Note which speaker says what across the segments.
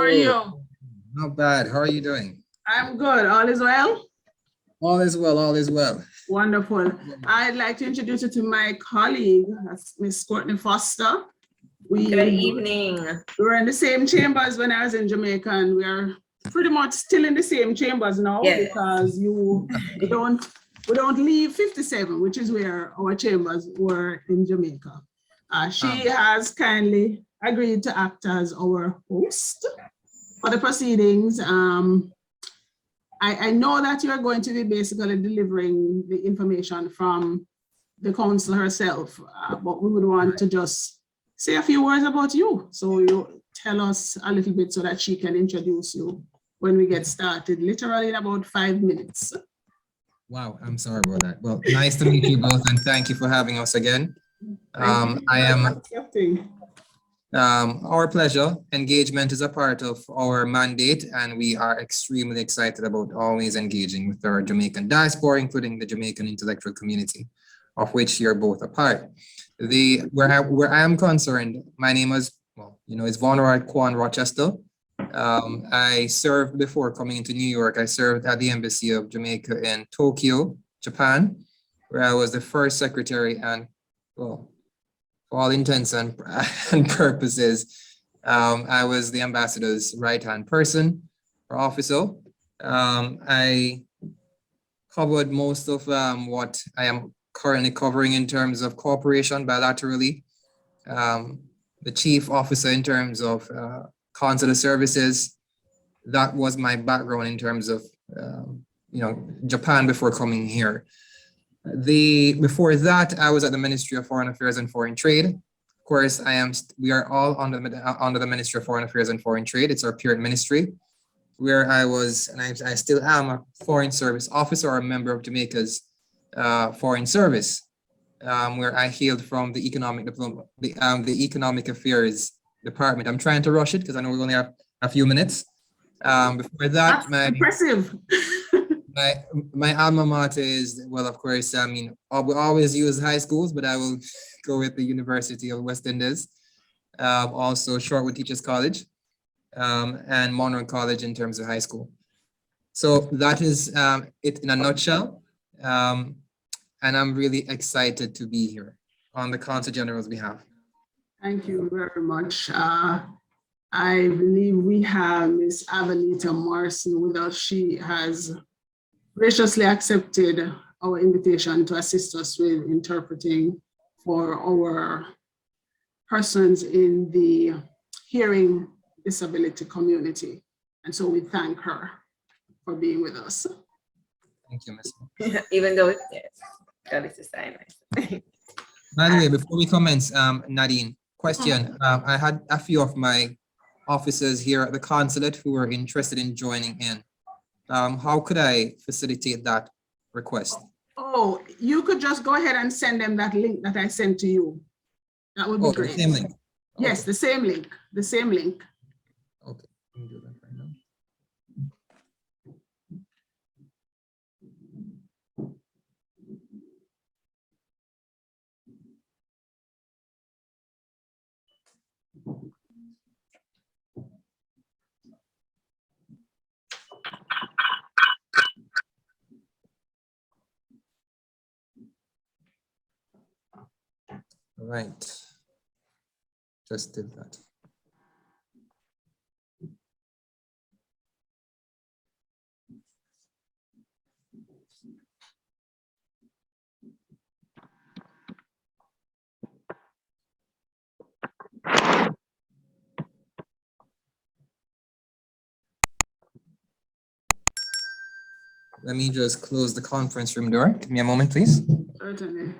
Speaker 1: are you?
Speaker 2: Not bad. How are you doing?
Speaker 1: I'm good. All is well?
Speaker 2: All is well. All is well.
Speaker 1: Wonderful. I'd like to introduce you to my colleague, Miss Courtney Foster.
Speaker 3: Good evening.
Speaker 1: We were in the same chambers when I was in Jamaica, and we are pretty much still in the same chambers now, yes, because we don't leave 57, which is where our chambers were in Jamaica. She has kindly agreed to act as our host for the proceedings. I know that you're going to be basically delivering the information from the council herself, but we would want to just say a few words about you. So you tell us a little bit so that she can introduce you when we get started, literally in about 5 minutes.
Speaker 2: Wow, I'm sorry about that. Well, nice to meet you both, and thank you for having us again. Our pleasure. Engagement is a part of our mandate, and we are extremely excited about always engaging with our Jamaican diaspora, including the Jamaican intellectual community, of which you're both a part. Where I am concerned, my name is, is Von Kwan Rochester. I served before coming into New York. I served at the Embassy of Jamaica in Tokyo, Japan, where I was the first secretary, and well, for all intents and purposes, I was the ambassador's right-hand person or officer. I covered most of what I am currently covering in terms of cooperation bilaterally. The chief officer in terms of consular services, that was my background in terms of Japan before coming here. Before that, I was at the Ministry of Foreign Affairs and Foreign Trade. Of course, we are all under the Ministry of Foreign Affairs and Foreign Trade. It's our parent ministry, where I was, and I still am, a foreign service officer or a member of Jamaica's foreign service, where I hailed from the Economic Affairs Department. I'm trying to rush it because I know we only have a few minutes. Before that,
Speaker 1: that's impressive.
Speaker 2: My alma mater is, well, of course, I mean, we always use high schools, but I will go with the University of West Indies. Also Shortwood Teachers College and Monroe College in terms of high school. So that is it in a nutshell. And I'm really excited to be here on the Consul General's behalf.
Speaker 1: Thank you very much. I believe we have Ms. Avenita Morrison with us. She has graciously accepted our invitation to assist us with interpreting for our persons in the hearing disability community. And so we thank her for being with us.
Speaker 2: Thank you, Ms.
Speaker 3: Even though, yes, God is a sign.
Speaker 2: By the way, before we commence, Nadine, question. I had a few of my officers here at the consulate who were interested in joining in. How could I facilitate that request?
Speaker 1: Oh, you could just go ahead and send them that link that I sent to you. That would be great.
Speaker 2: The same link?
Speaker 1: Yes,
Speaker 2: okay.
Speaker 1: the same link, the same link.
Speaker 2: Okay, let me do that right now. All right, just did that. Let me just close the conference room door. Give me a moment, please.
Speaker 1: Certainly.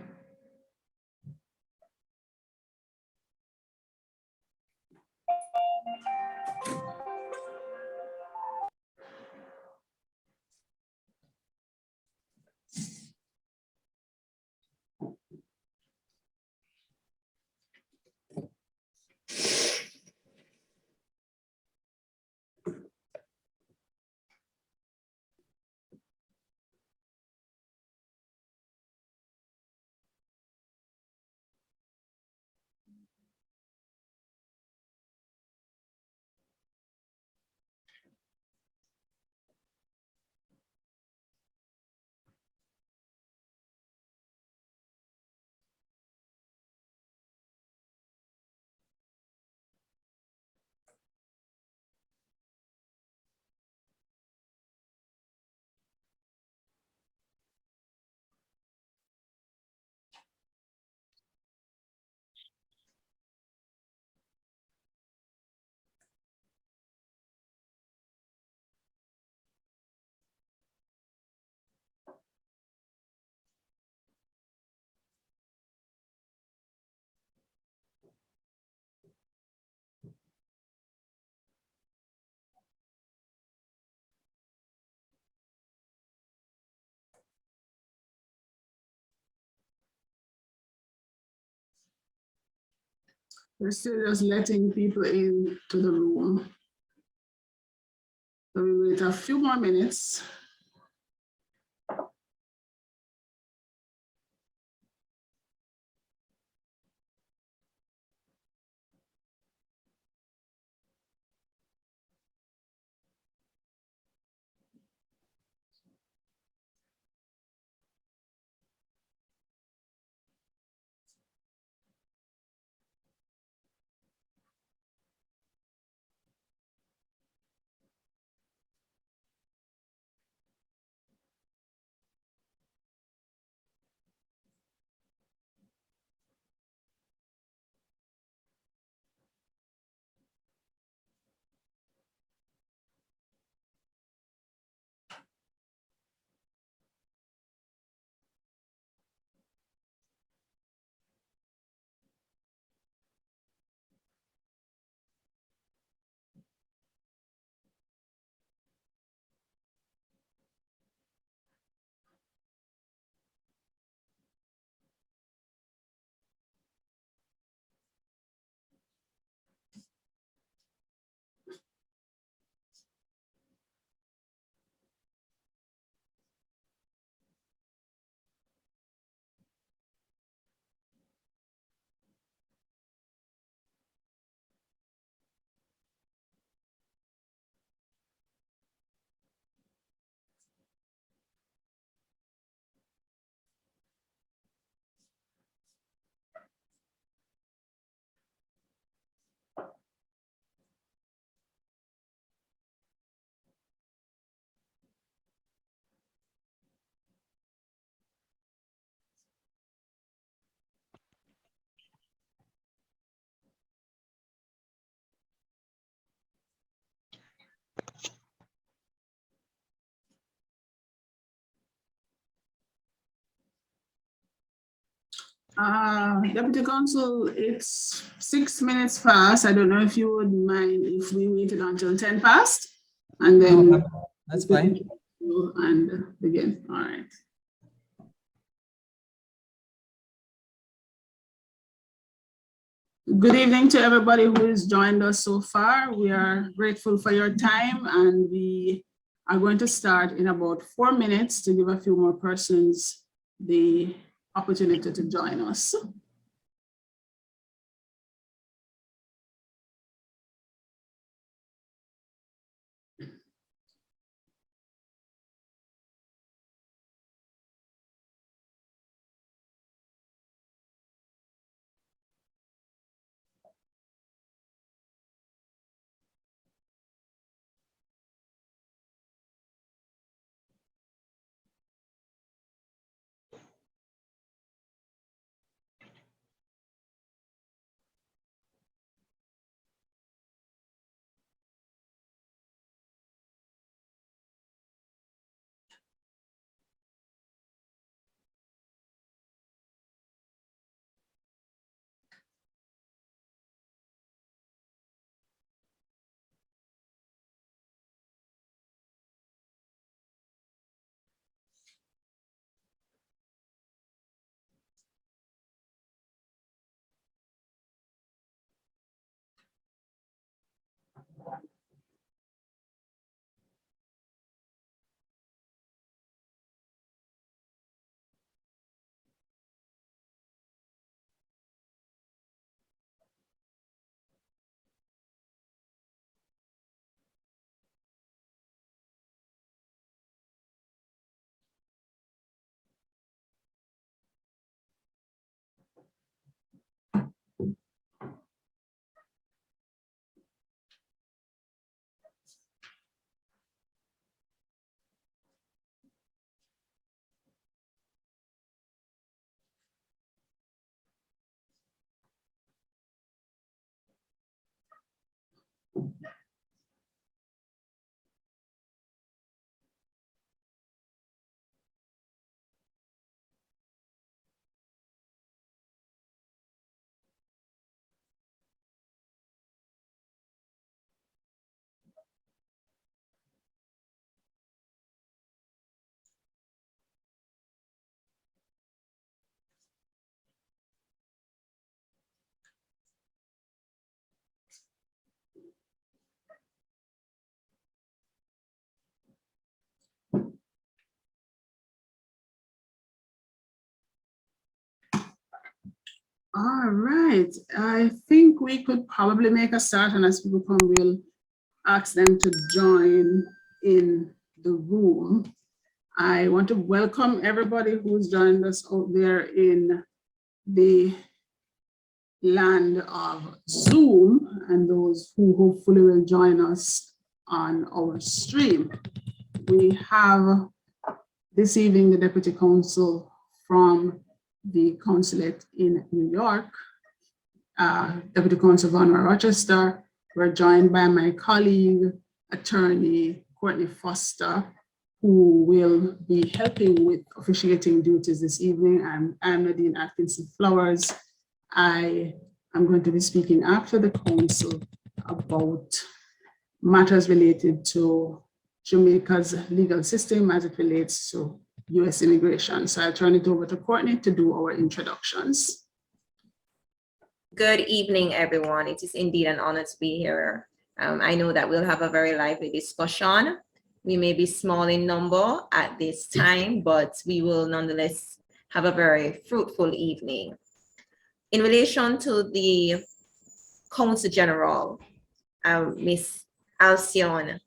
Speaker 1: We're still just letting people into the room. So we wait a few more minutes. Deputy Consul, it's 6 minutes past. I don't know if you would mind if we waited until 10 past and then.
Speaker 2: No, that's fine.
Speaker 1: And begin. All right. Good evening to everybody who has joined us so far. We are grateful for your time, and we are going to start in about 4 minutes to give a few more persons the opportunity to join us. All right, I think we could probably make a start, and as people come, we'll ask them to join in the room. I want to welcome everybody who's joined us out there in the land of Zoom and those who hopefully will join us on our stream. We have this evening the Deputy Consul from the Consulate in New York, Deputy Consul Von Rochester. We're joined by my colleague, Attorney Courtney Foster, who will be helping with officiating duties this evening. I'm Nadine Atkinson Flowers. I am going to be speaking after the council about matters related to Jamaica's legal system as it relates to US immigration. So I'll turn it over to Courtney to do our introductions.
Speaker 3: Good evening, everyone. It is indeed an honor to be here. I know that we'll have a very lively discussion. We may be small in number at this time, but we will nonetheless have a very fruitful evening. In relation to the Consul General, Miss Alcyon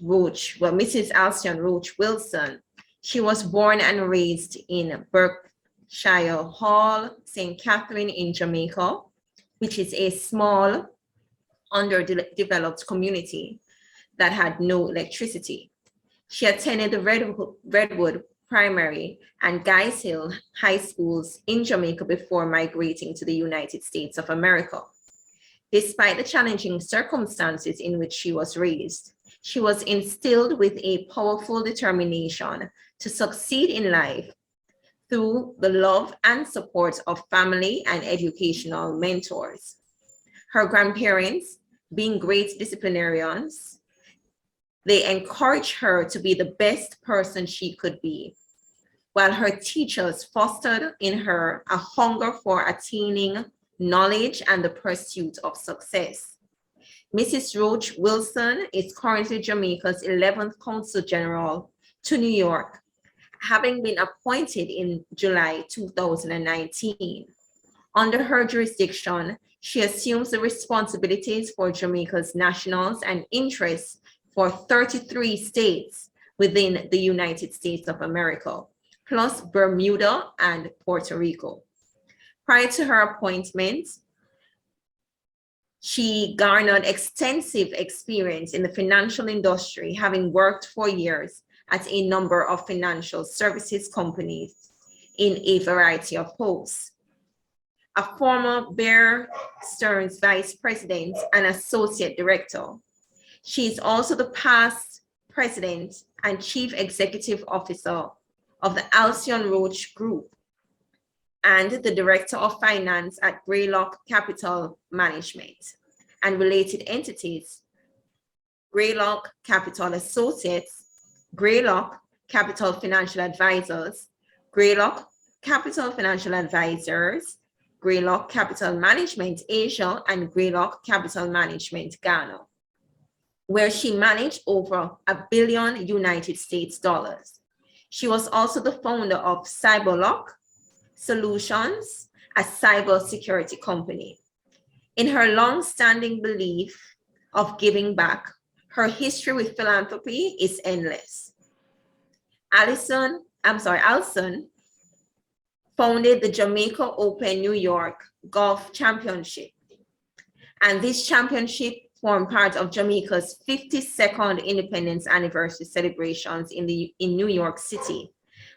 Speaker 3: Roach, well, Mrs. Alcyon Roach Wilson, she was born and raised in Berkshire Hall, St. Catherine in Jamaica, which is a small, underdeveloped community that had no electricity. She attended the Redwood Primary and Guys Hill High Schools in Jamaica before migrating to the United States of America. Despite the challenging circumstances in which she was raised, she was instilled with a powerful determination to succeed in life through the love and support of family and educational mentors. Her grandparents, being great disciplinarians, they encouraged her to be the best person she could be, while her teachers fostered in her a hunger for attaining knowledge and the pursuit of success. Mrs. Roach Wilson is currently Jamaica's 11th Consul General to New York, having been appointed in July 2019. Under her jurisdiction, she assumes the responsibilities for Jamaica's nationals and interests for 33 states within the United States of America, plus Bermuda and Puerto Rico. Prior to her appointment, she garnered extensive experience in the financial industry, having worked for years at a number of financial services companies in a variety of posts. A former Bear Stearns Vice President and Associate Director, she is also the past President and Chief Executive Officer of the Alcyon Roach Group and the Director of Finance at Greylock Capital Management and related entities, Greylock Capital Associates, Greylock Capital Financial Advisors, Greylock Capital Financial Advisors, Greylock Capital Management Asia, and Greylock Capital Management Ghana, where she managed over $1 billion United States dollars. She was also the founder of CyberLock Solutions, a cybersecurity company. In her long-standing belief of giving back, her history with philanthropy is endless. Alcyon founded the Jamaica Open New York Golf Championship, and this championship formed part of Jamaica's 52nd Independence Anniversary celebrations in New York City,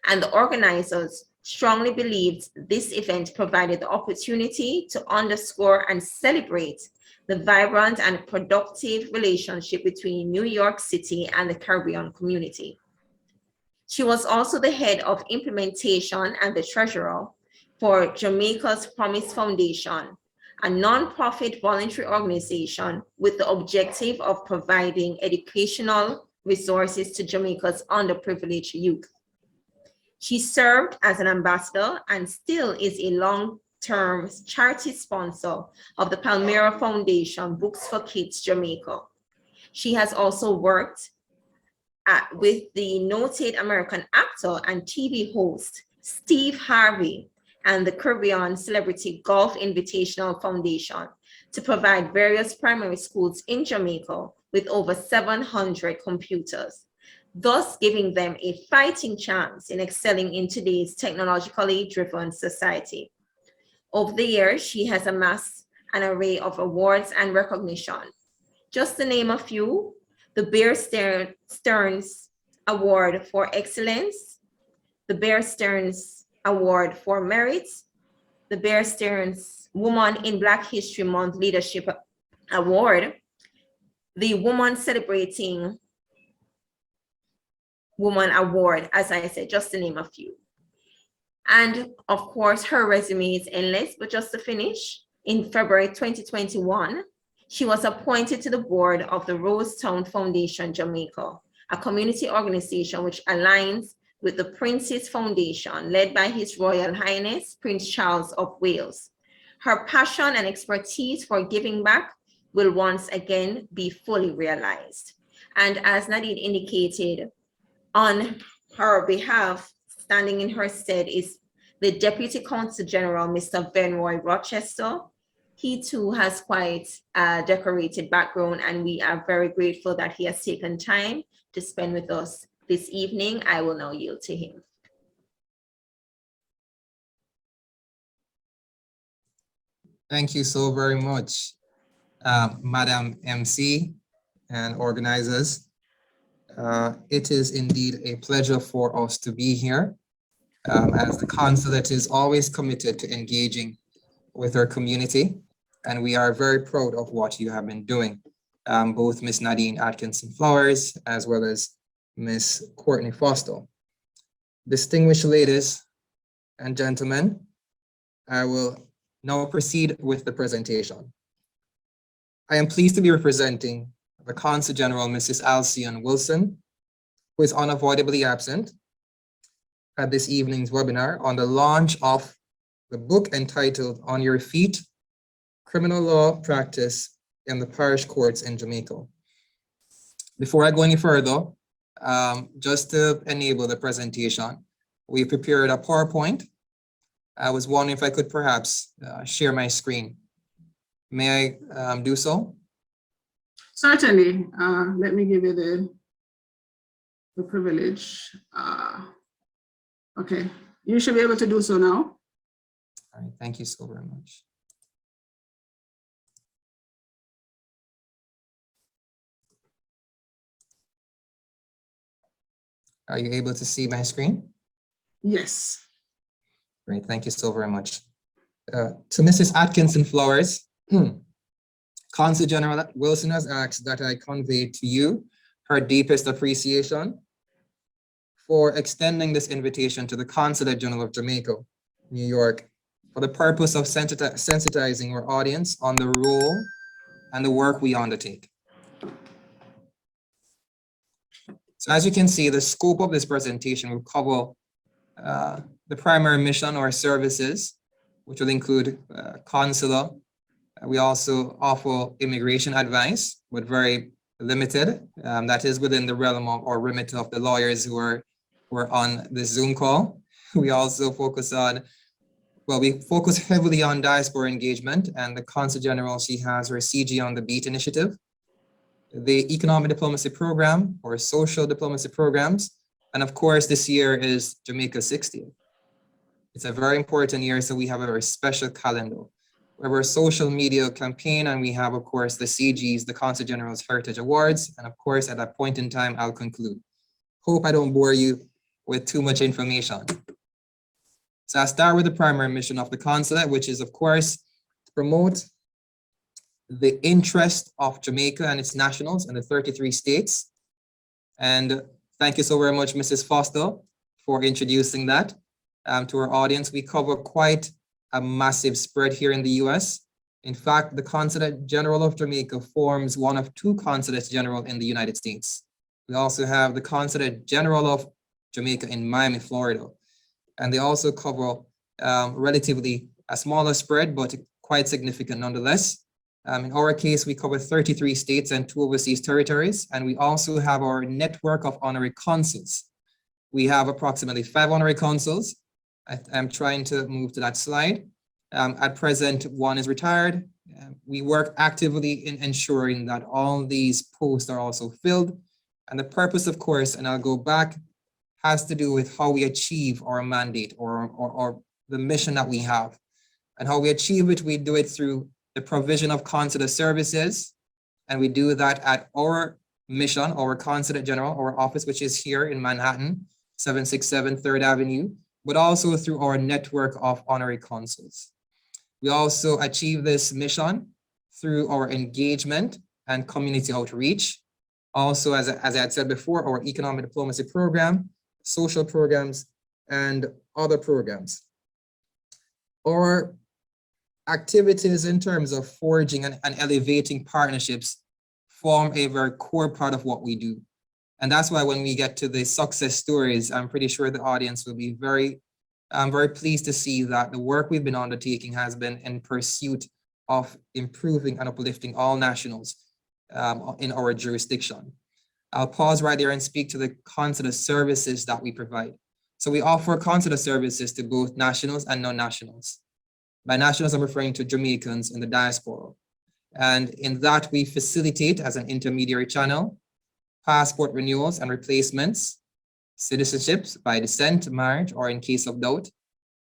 Speaker 3: and the organizers strongly believed this event provided the opportunity to underscore and celebrate the vibrant and productive relationship between New York City and the Caribbean community. She was also the head of implementation and the treasurer for Jamaica's Promise Foundation, a nonprofit voluntary organization with the objective of providing educational resources to Jamaica's underprivileged youth. She served as an ambassador and still is a long-term charity sponsor of the Palmyra Foundation Books for Kids Jamaica. She has also worked with the noted American actor and TV host Steve Harvey and the Caribbean Celebrity Golf Invitational Foundation to provide various primary schools in Jamaica with over 700 computers, thus giving them a fighting chance in excelling in today's technologically driven society. Over the years, she has amassed an array of awards and recognition. Just to name a few, the Bear Stearns Award for Excellence, the Bear Stearns Award for Merit, the Bear Stearns Woman in Black History Month Leadership Award, the Woman Celebrating Woman Award, as I said, just to name a few. And of course, her resume is endless, but just to finish, in February 2021, she was appointed to the board of the Rosetown Foundation Jamaica, a community organization which aligns with the Prince's Foundation, led by His Royal Highness Prince Charles of Wales. Her passion and expertise for giving back will once again be fully realized. And as Nadine indicated, on her behalf, standing in her stead is the Deputy Consul General, Mr. Benroy Rochester. He too has quite a decorated background, and we are very grateful that he has taken time to spend with us this evening. I will now yield to him.
Speaker 2: Thank you so very much, Madam MC and organizers. It is indeed a pleasure for us to be here, as the Consulate is always committed to engaging with our community, and we are very proud of what you have been doing. Both Ms. Nadine Atkinson Flowers as well as Ms. Courtney Foster. Distinguished ladies and gentlemen, I will now proceed with the presentation. I am pleased to be representing the Consul General, Mrs. Alcione Wilson, who is unavoidably absent at this evening's webinar on the launch of the book entitled On Your Feet, Criminal Law Practice in the Parish Courts in Jamaica. Before I go any further, just to enable the presentation, we prepared a PowerPoint. I was wondering if I could perhaps share my screen. May I do so?
Speaker 1: Certainly. Let me give you the privilege. Okay, you should be able to do so now.
Speaker 2: All right, thank you so very much. Are you able to see my screen?
Speaker 1: Yes.
Speaker 2: Great, thank you so very much. To Mrs. Atkinson Flowers, Consul General Wilson has asked that I convey to you her deepest appreciation for extending this invitation to the Consulate General of Jamaica, New York, for the purpose of sensitizing our audience on the role and the work we undertake. So as you can see, the scope of this presentation will cover the primary mission or services, which will include consular. We also offer immigration advice, but very limited. That is within the realm of or remit of the lawyers who are on the Zoom call. We also focus on, well, we focus heavily on diaspora engagement, and the Consul General, she has her CG on the Beat initiative, the economic diplomacy program or social diplomacy programs. And of course, this year is Jamaica's 60th. It's a very important year, so we have a very special calendar. We have our social media campaign, and we have, of course, the CGs, the Consul General's Heritage Awards. And of course, at that point in time, I'll conclude. Hope I don't bore you with too much information. So I'll start with the primary mission of the Consulate, which is, of course, to promote the interest of Jamaica and its nationals in the 33 states. And thank you so very much, Mrs. Foster, for introducing that to our audience. We cover quite a massive spread here in the US. In fact, the Consulate General of Jamaica forms one of two Consulates General in the United States. We also have the Consulate General of Jamaica in Miami, Florida. And they also cover relatively a smaller spread, but quite significant nonetheless. In our case, we cover 33 states and 2 overseas territories. And we also have our network of honorary consuls. We have approximately 5 honorary consuls I'm trying to move to that slide. At present, one is retired. We work actively in ensuring that all these posts are also filled. And the purpose, of course, and I'll go back, has to do with how we achieve our mandate or the mission that we have. And how we achieve it, we do it through the provision of consular services. And we do that at our mission, our Consulate General, our office, which is here in Manhattan, 767 3rd Avenue, but also through our network of honorary consuls. We also achieve this mission through our engagement and community outreach. Also, as I had said before, our economic diplomacy program, social programs, and other programs. Our activities in terms of forging and elevating partnerships form a very core part of what we do. And that's why when we get to the success stories, I'm pretty sure the audience will be very pleased to see that the work we've been undertaking has been in pursuit of improving and uplifting all nationals in our jurisdiction. I'll pause right there and speak to the consular services that we provide. So we offer consular services to both nationals and non-nationals. By nationals, I'm referring to Jamaicans in the diaspora. And in that, we facilitate as an intermediary channel, passport renewals and replacements, citizenships by descent, marriage, or in case of doubt.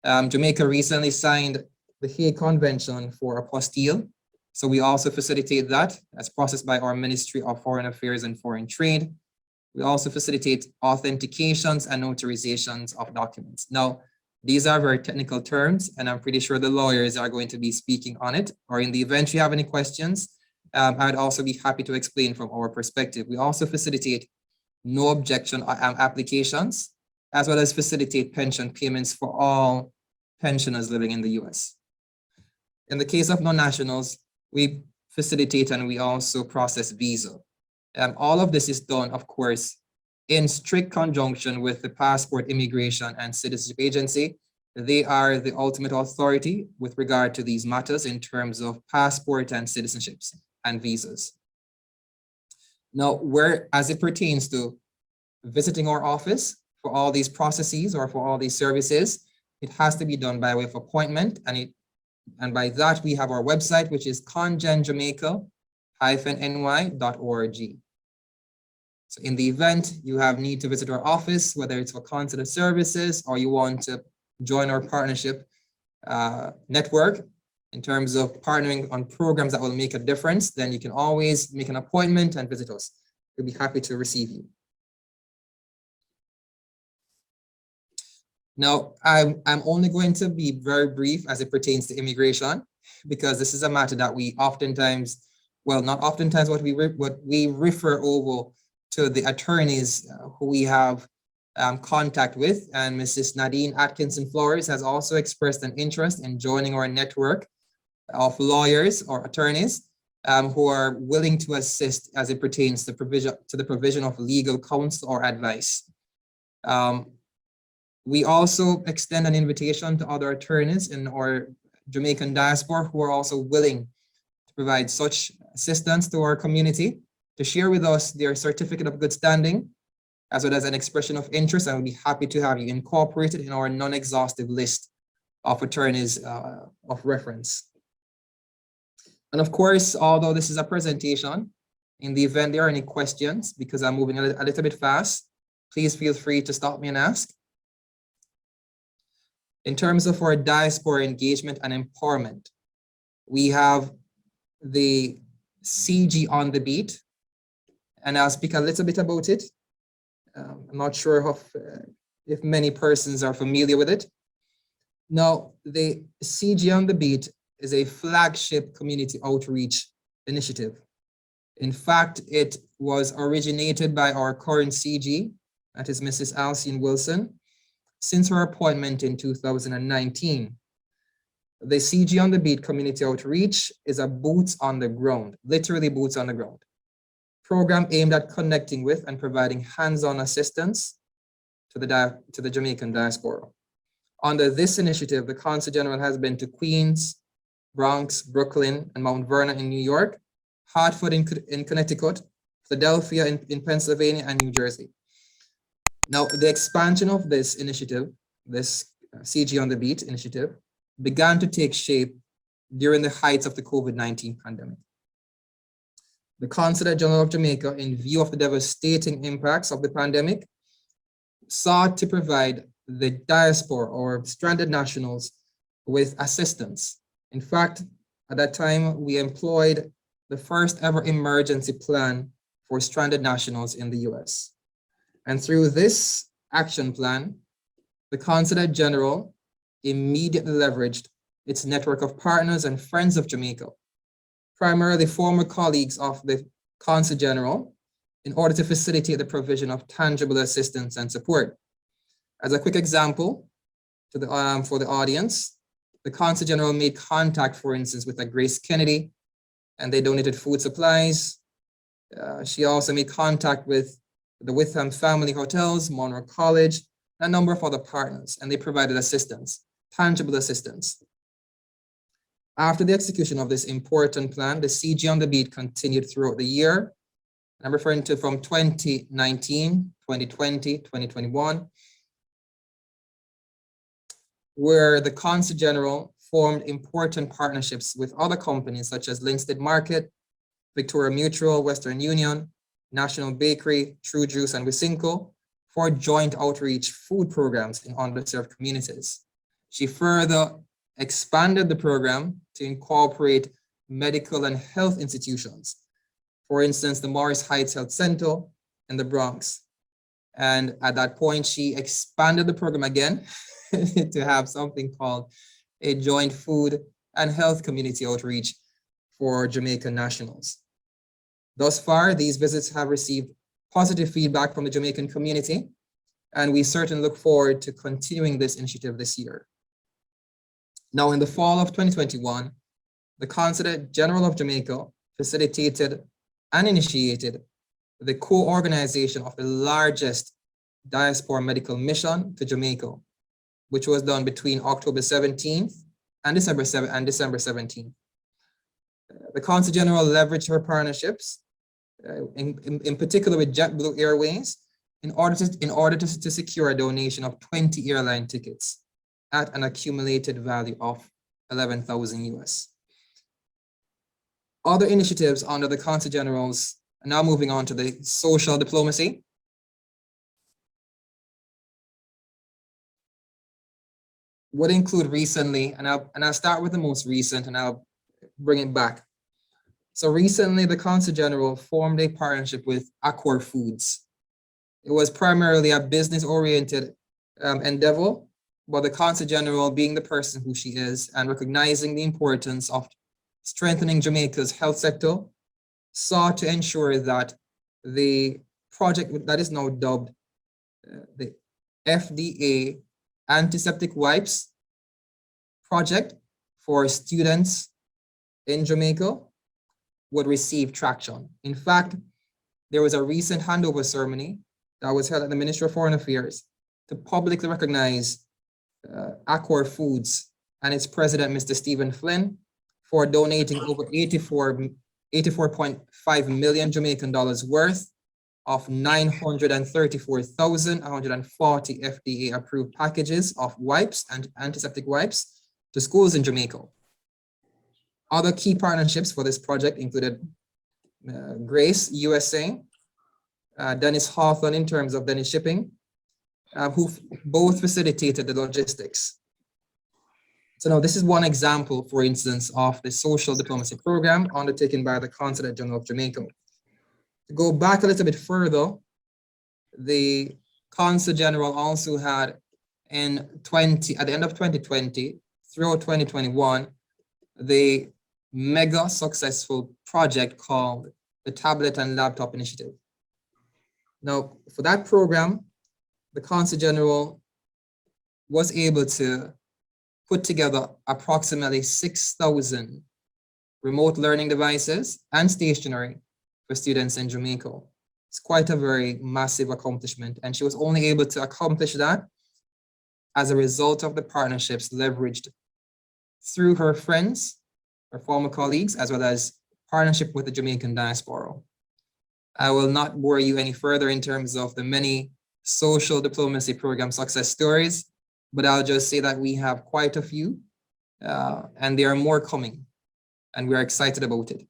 Speaker 2: Jamaica recently signed the Hague Convention for apostille. So we also facilitate that as processed by our Ministry of Foreign Affairs and Foreign Trade. We also facilitate authentications and notarizations of documents. Now, these are very technical terms, and I'm pretty sure the lawyers are going to be speaking on it, or in the event you have any questions, I'd also be happy to explain from our perspective. We also facilitate no objection applications, as well as facilitate pension payments for all pensioners living in the US. In the case of non-nationals, we facilitate and we also process visa. All of this is done, of course, in strict conjunction with the Passport, Immigration, and Citizenship Agency. They are the ultimate authority with regard to these matters in terms of passport and citizenships and visas. Now, as it pertains to visiting our office for all these processes or for all these services, it has to be done by way of appointment, and by that we have our website, which is congenjamaica-ny.org. So in the event you need to visit our office, whether it's for consular services or you want to join our partnership network in terms of partnering on programs that will make a difference, then you can always make an appointment and visit us. We'll be happy to receive you. Now, I'm only going to be very brief as it pertains to immigration, because this is a matter that we oftentimes, well, not oftentimes, what we refer over to the attorneys who we have contact with, and Mrs. Nadine Atkinson Flores has also expressed an interest in joining our network of lawyers or attorneys who are willing to assist as it pertains to the provision of legal counsel or advice. We also extend an invitation to other attorneys in our Jamaican diaspora who are also willing to provide such assistance to our community, to share with us their certificate of good standing, as well as an expression of interest. I would be happy to have you incorporated in our non-exhaustive list of attorneys of reference. And of course, although this is a presentation, in the event there are any questions, because I'm moving a little bit fast, please feel free to stop me and ask. In terms of our diaspora engagement and empowerment, we have the CG on the beat, and I'll speak a little bit about it. I'm not sure if many persons are familiar with it. Now, the CG on the beat is a flagship community outreach initiative. In fact, it was originated by our current CG, that is Mrs. Alcine Wilson, since her appointment in 2019. The CG on the Beat community outreach is a boots on the ground, literally boots on the ground, program aimed at connecting with and providing hands-on assistance to the Jamaican diaspora. Under this initiative, the Consul General has been to Queens, Bronx, Brooklyn, and Mount Vernon in New York, Hartford in Connecticut, Philadelphia in Pennsylvania, and New Jersey. Now, the expansion of this initiative, this CG on the Beat initiative, began to take shape during the heights of the COVID-19 pandemic. The Consulate General of Jamaica, in view of the devastating impacts of the pandemic, sought to provide the diaspora or stranded nationals with assistance. In fact, at that time, we employed the first ever emergency plan for stranded nationals in the US. And through this action plan, the Consulate General immediately leveraged its network of partners and friends of Jamaica, primarily former colleagues of the Consul General, in order to facilitate the provision of tangible assistance and support. As a quick example to for the audience, the Consul General made contact, for instance, with a Grace Kennedy, and they donated food supplies. She also made contact with the Witham Family Hotels, Monroe College, and a number of other partners, and they provided assistance, tangible assistance. After the execution of this important plan, the CG on the Beat continued throughout the year. I'm referring to from 2019, 2020, 2021, where the Consul General formed important partnerships with other companies such as Linstead Market, Victoria Mutual, Western Union, National Bakery, True Juice, and Wisinco for joint outreach food programs in underserved communities. She further expanded the program to incorporate medical and health institutions. For instance, the Morris Heights Health Center in the Bronx. And at that point, she expanded the program again to have something called a joint food and health community outreach for Jamaican nationals. Thus far, these visits have received positive feedback from the Jamaican community, and we certainly look forward to continuing this initiative this year. Now, in the fall of 2021, the Consulate General of Jamaica facilitated and initiated the co-organization of the largest diaspora medical mission to Jamaica, which was done between October 17th and December 17th. The Consul General leveraged her partnerships, in particular with JetBlue Airways, in order to secure a donation of 20 airline tickets at an accumulated value of 11,000 US. Other initiatives under the Consul Generals are now moving on to the social diplomacy. Would include recently, and I'll start with the most recent and I'll bring it back. So recently, the Consul General formed a partnership with Accor Foods. It was primarily a business-oriented endeavor, but the Consul General, being the person who she is and recognizing the importance of strengthening Jamaica's health sector, sought to ensure that the project that is now dubbed the FDA Antiseptic Wipes project for students in Jamaica would receive traction. In fact, there was a recent handover ceremony that was held at the Ministry of Foreign Affairs to publicly recognize Accor Foods and its president, Mr. Stephen Flynn, for donating over 84.5 million Jamaican dollars worth of 934,140 FDA approved packages of wipes and antiseptic wipes to schools in Jamaica. Other key partnerships for this project included Grace USA, Dennis Hawthorne in terms of Dennis Shipping, who both facilitated the logistics. So now this is one example, for instance, of the social diplomacy program undertaken by the Consulate General of Jamaica. To go back a little bit further, the Consul General also had at the end of 2020, throughout 2021, the mega successful project called the Tablet and Laptop Initiative. Now, for that program, the Consul General was able to put together approximately 6,000 remote learning devices and stationery for students in Jamaica. It's quite a very massive accomplishment, and she was only able to accomplish that as a result of the partnerships leveraged through her friends, her former colleagues, as well as partnership with the Jamaican diaspora. I will not bore you any further in terms of the many social diplomacy program success stories. but I'll just say that we have quite a few, and there are more coming, and we're excited about it.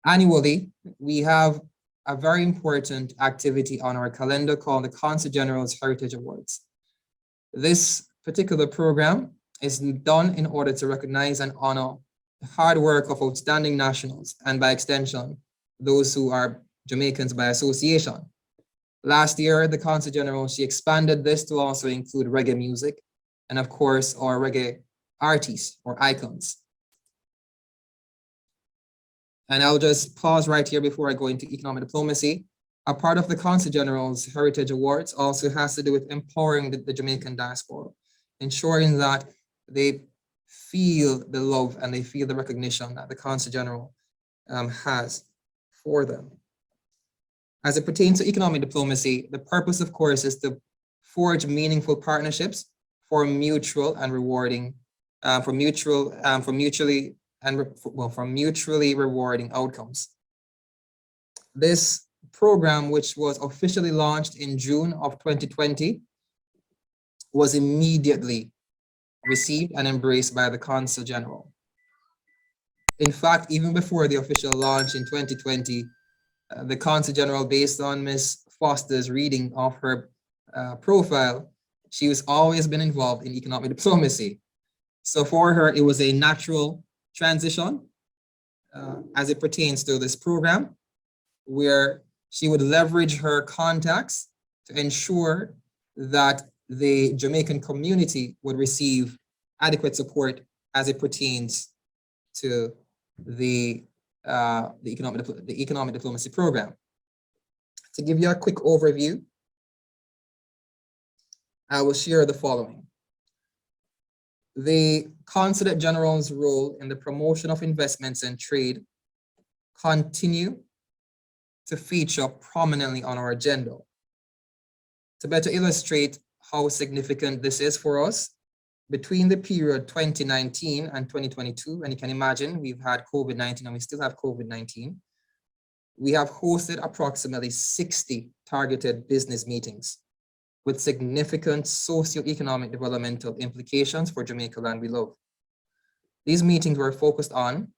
Speaker 2: Annually, we have a very important activity on our calendar called the Consul General's Heritage Awards. This particular program is done in order to recognize and honor the hard work of outstanding nationals, and by extension, those who are Jamaicans by association. Last year, the Consul General, she expanded this to also include reggae music, and of course, our reggae artists or icons. And I'll just pause right here before I go into economic diplomacy. A part of the Consul General's Heritage Awards also has to do with empowering the Jamaican diaspora, ensuring that they feel the love and they feel the recognition that the Consul General has for them. As it pertains to economic diplomacy, the purpose, of course, is to forge meaningful partnerships for mutual and rewarding, for mutually rewarding outcomes. This program, which was officially launched in June of 2020, was immediately received and embraced by the Consul General. In fact, even before the official launch in 2020, the Consul General, based on Ms. Foster's reading of her profile, she has always been involved in economic diplomacy. So for her, it was a natural transition as it pertains to this program, where she would leverage her contacts to ensure that the Jamaican community would receive adequate support as it pertains to the economic diplomacy program. To give you a quick overview, I will share the following. The Consulate General's role in the promotion of investments and trade continue to feature prominently on our agenda. To better illustrate how significant this is for us, between the period 2019 and 2022, and you can imagine we've had COVID-19 and we still have COVID-19, we have hosted approximately 60 targeted business meetings with significant socio-economic developmental implications for Jamaica land we love. These meetings were focused on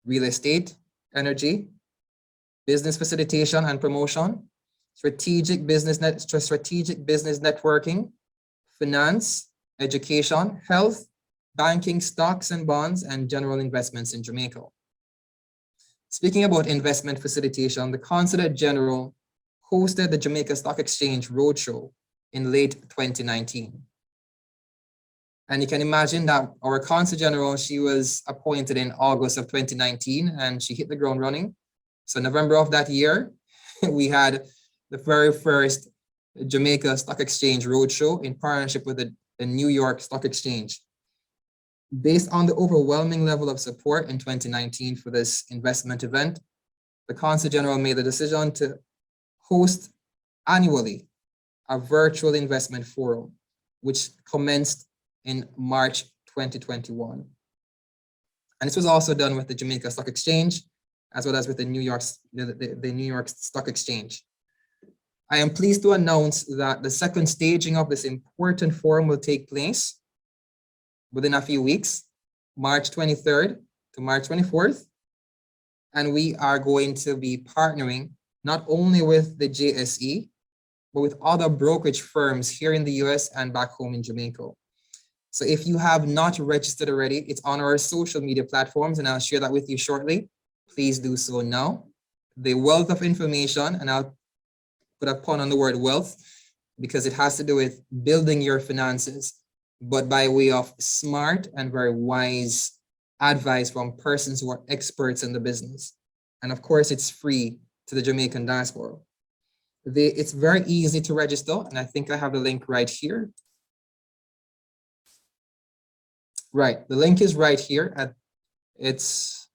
Speaker 2: real estate, energy, business facilitation and promotion, strategic business networking, finance, education, health, banking, stocks and bonds, and general investments in Jamaica. Speaking about investment facilitation, the Consulate General hosted the Jamaica Stock Exchange Roadshow in late 2019. And you can imagine that our Consul General, she was appointed in August of 2019 and she hit the ground running. So November of that year, we had the very first Jamaica Stock Exchange Roadshow in partnership with the New York Stock Exchange. Based on the overwhelming level of support in 2019 for this investment event, the Consul General made the decision to host annually a virtual investment forum, which commenced in March 2021. And this was also done with the Jamaica Stock Exchange, as well as with the New York Stock Exchange. I am pleased to announce that the second staging of this important forum will take place within a few weeks, March 23rd to March 24th. And we are going to be partnering not only with the JSE, but with other brokerage firms here in the US and back home in Jamaica. So if you have not registered already, it's on our social media platforms, and I'll share that with you shortly. Please do so now. The wealth of information, and I'll put a pun on the word wealth, because it has to do with building your finances, but by way of smart and very wise advice from persons who are experts in the business. And of course, it's free to the Jamaican diaspora. It's very easy to register, and I think I have the link right here. Right, the link is right here. It's,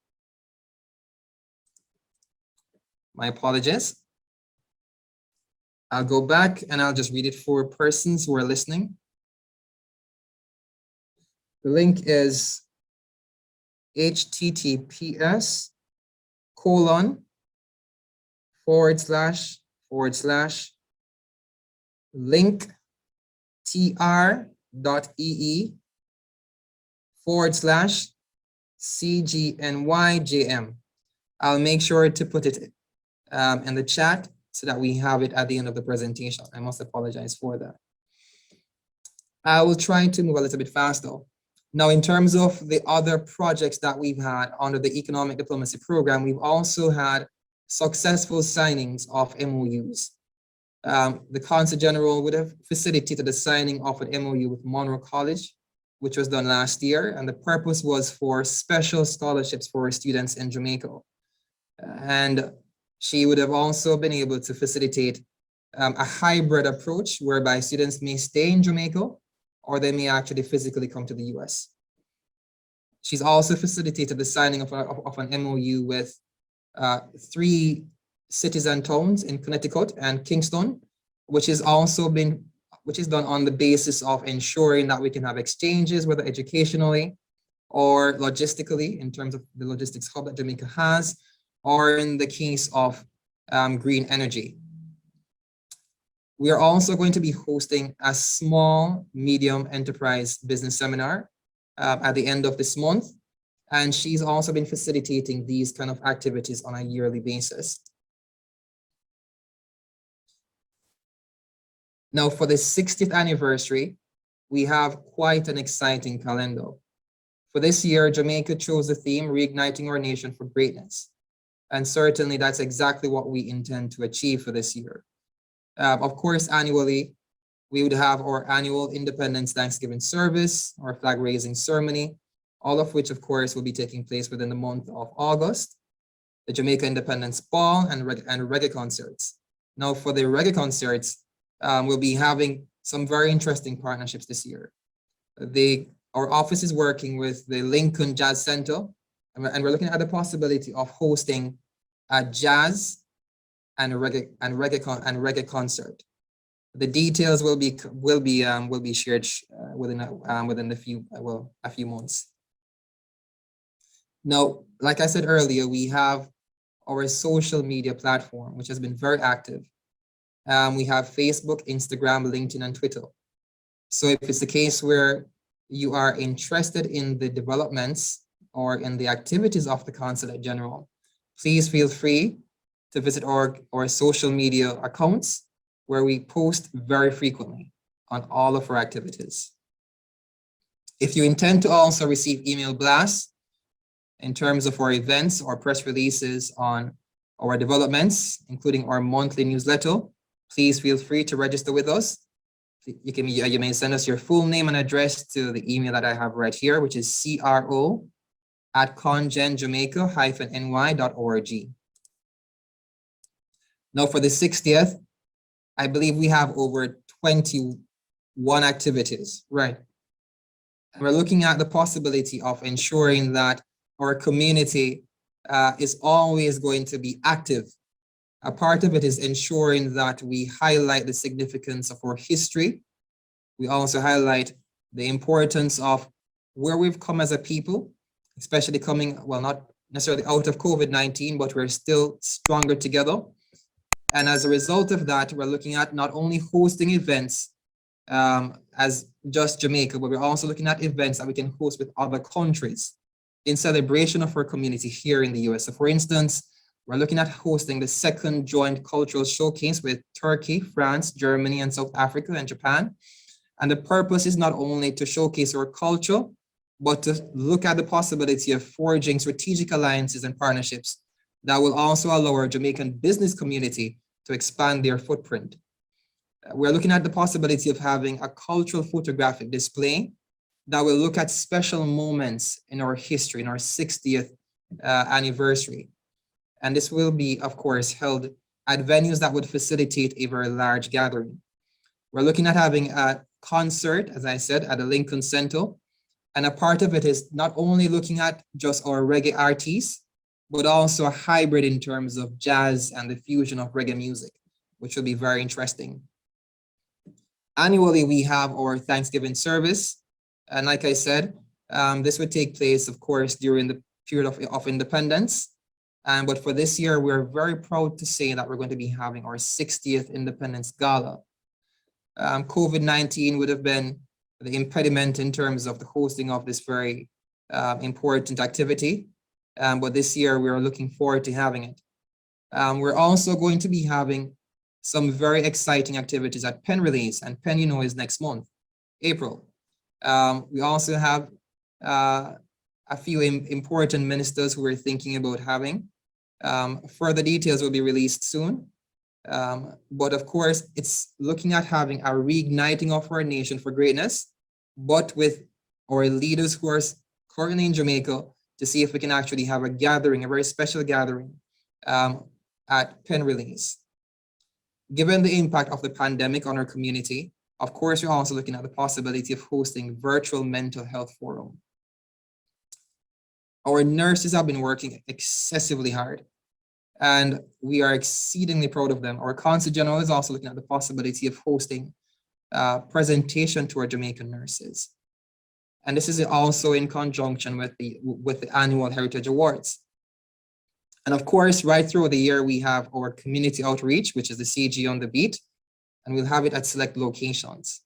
Speaker 2: my apologies. I'll go back and I'll just read it for persons who are listening. The link is https:// linktr.ee/CGNYJM. I'll make sure to put it in the chat so that we have it at the end of the presentation. I must apologize for that. I will try to move a little bit faster. Now, in terms of the other projects that we've had under the Economic Diplomacy Program, we've also had successful signings of MOUs. The Consul General would have facilitated the signing of an MOU with Monroe College, which was done last year, and the purpose was for special scholarships for students in Jamaica. And she would have also been able to facilitate a hybrid approach whereby students may stay in Jamaica or they may actually physically come to the US. She's also facilitated the signing of an MOU with 3 citizen towns in Connecticut and Kingston, which is done on the basis of ensuring that we can have exchanges, whether educationally or logistically, in terms of the logistics hub that Jamaica has, or in the case of green energy. We are also going to be hosting a small medium enterprise business seminar at the end of this month. And she's also been facilitating these kind of activities on a yearly basis. Now, for the 60th anniversary, we have quite an exciting calendar. For this year, Jamaica chose the theme, Reigniting Our Nation for Greatness. And certainly that's exactly what we intend to achieve for this year. Of course, annually, we would have our annual Independence Thanksgiving service, our flag raising ceremony, all of which, of course, will be taking place within the month of August, the Jamaica Independence Ball and reggae concerts. Now, for the reggae concerts, we'll be having some very interesting partnerships this year. Our office is working with the Lincoln Jazz Center, and we're looking at the possibility of hosting a jazz and reggae concert. The details will be shared within a few months. Now, like I said earlier, we have our social media platform, which has been very active. We have Facebook, Instagram, LinkedIn, and Twitter. So if it's the case where you are interested in the developments or in the activities of the Consulate General, please feel free to visit our social media accounts where we post very frequently on all of our activities. If you intend to also receive email blasts in terms of our events or press releases on our developments, including our monthly newsletter, please feel free to register with us. You may send us your full name and address to the email that I have right here, which is cro@congenjamaica-ny.org. Now for the 60th, I believe we have over 21 activities, right? And we're looking at the possibility of ensuring that our community is always going to be active. A part of it is ensuring that we highlight the significance of our history. We also highlight the importance of where we've come as a people, especially coming, well, not necessarily out of COVID-19, but we're still stronger together. And as a result of that, we're looking at not only hosting events as just Jamaica, but we're also looking at events that we can host with other countries in celebration of our community here in the US. So for instance, we're looking at hosting the 2nd joint cultural showcase with Turkey, France, Germany, and South Africa and Japan. And the purpose is not only to showcase our culture, but to look at the possibility of forging strategic alliances and partnerships that will also allow our Jamaican business community to expand their footprint. We're looking at the possibility of having a cultural photographic display that will look at special moments in our history, in our 60th anniversary. And this will be, of course, held at venues that would facilitate a very large gathering. We're looking at having a concert, as I said, at the Lincoln Center. And a part of it is not only looking at just our reggae artists, but also a hybrid in terms of jazz and the fusion of reggae music, which will be very interesting. Annually, we have our Thanksgiving service. And like I said, this would take place, of course, during the period of independence. But for this year, we're very proud to say that we're going to be having our 60th Independence Gala. COVID-19 would have been the impediment in terms of the hosting of this very important activity. But this year we are looking forward to having it. We're also going to be having some very exciting activities at Pen Release, and Pen, is next month, April. We also have a few important ministers who we're thinking about having. Further details will be released soon. But of course, it's looking at having a reigniting of our nation for greatness, but with our leaders who are currently in Jamaica, to see if we can actually have a gathering, a very special gathering at Pen Release. Given the impact of the pandemic on our community, of course, we're also looking at the possibility of hosting virtual mental health forum. Our nurses have been working excessively hard, and we are exceedingly proud of them. Our Consul General is also looking at the possibility of hosting a presentation to our Jamaican nurses. And this is also in conjunction with the annual Heritage Awards. And of course, right through the year, we have our community outreach, which is the CG on the beat, and we'll have it at select locations.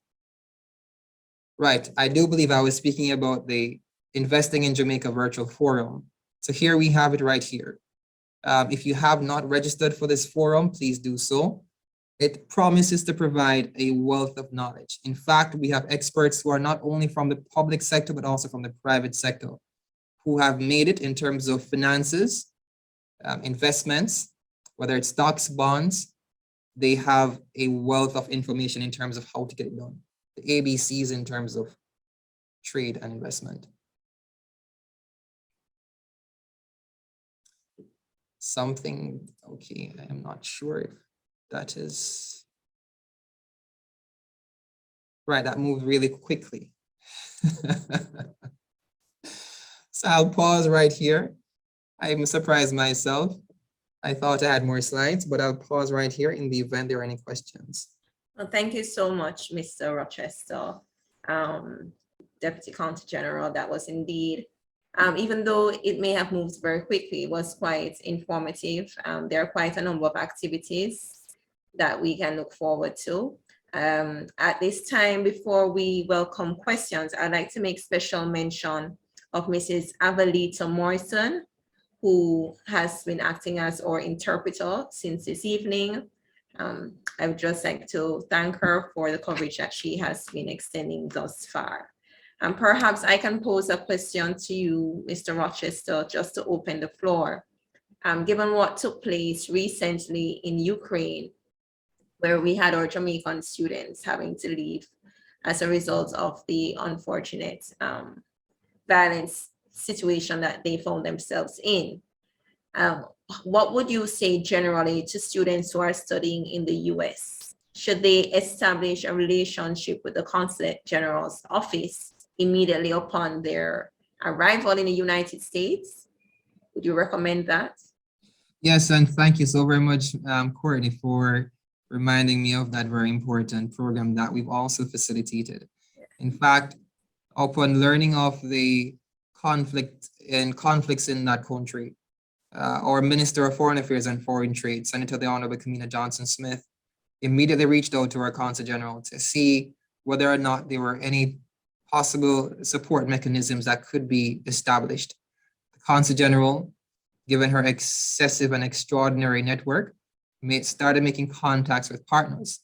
Speaker 2: Right, I do believe I was speaking about the Investing in Jamaica Virtual Forum. So here we have it right here. If you have not registered for this forum, please do so. It promises to provide a wealth of knowledge. In fact, we have experts who are not only from the public sector, but also from the private sector, who have made it in terms of finances, investments, whether it's stocks, bonds. They have a wealth of information in terms of how to get it done. The ABCs in terms of trade and investment. Something, okay, I am not sure if that is, right, that moved really quickly. So I'll pause right here. I'm surprised myself. I thought I had more slides, but I'll pause right here in the event there are any questions.
Speaker 3: Well, thank you so much, Mr. Rochester, Deputy Consul General. That was indeed, even though it may have moved very quickly, it was quite informative. There are quite a number of activities that we can look forward to. At this time, before we welcome questions, I'd like to make special mention of Mrs. Avalita Morrison, who has been acting as our interpreter since this evening. I would just like to thank her for the coverage that she has been extending thus far. And perhaps I can pose a question to you, Mr. Rochester, just to open the floor. Given what took place recently in Ukraine, where we had our Jamaican students having to leave as a result of the unfortunate violence situation that they found themselves in. What would you say generally to students who are studying in the US? Should they establish a relationship with the Consulate General's office immediately upon their arrival in the United States? Would you recommend that?
Speaker 2: Yes, and thank you so very much, Courtney, for reminding me of that very important program that we've also facilitated. In fact, upon learning of the conflicts in that country, our Minister of Foreign Affairs and Foreign Trade, Senator the Honorable Kamina Johnson-Smith, immediately reached out to our Consul General to see whether or not there were any possible support mechanisms that could be established. The Consul General, given her excessive and extraordinary network, started making contacts with partners,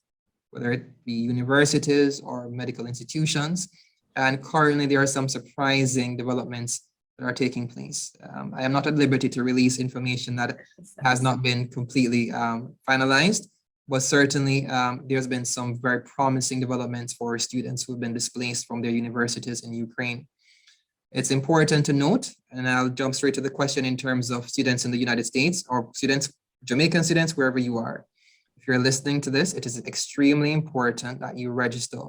Speaker 2: whether it be universities or medical institutions. And currently there are some surprising developments that are taking place. I am not at liberty to release information that has not been completely finalized, but certainly there's been some very promising developments for students who've been displaced from their universities in Ukraine. It's important to note, and I'll jump straight to the question in terms of students in the United States or students, Jamaican students, wherever you are. If you're listening to this, it is extremely important that you register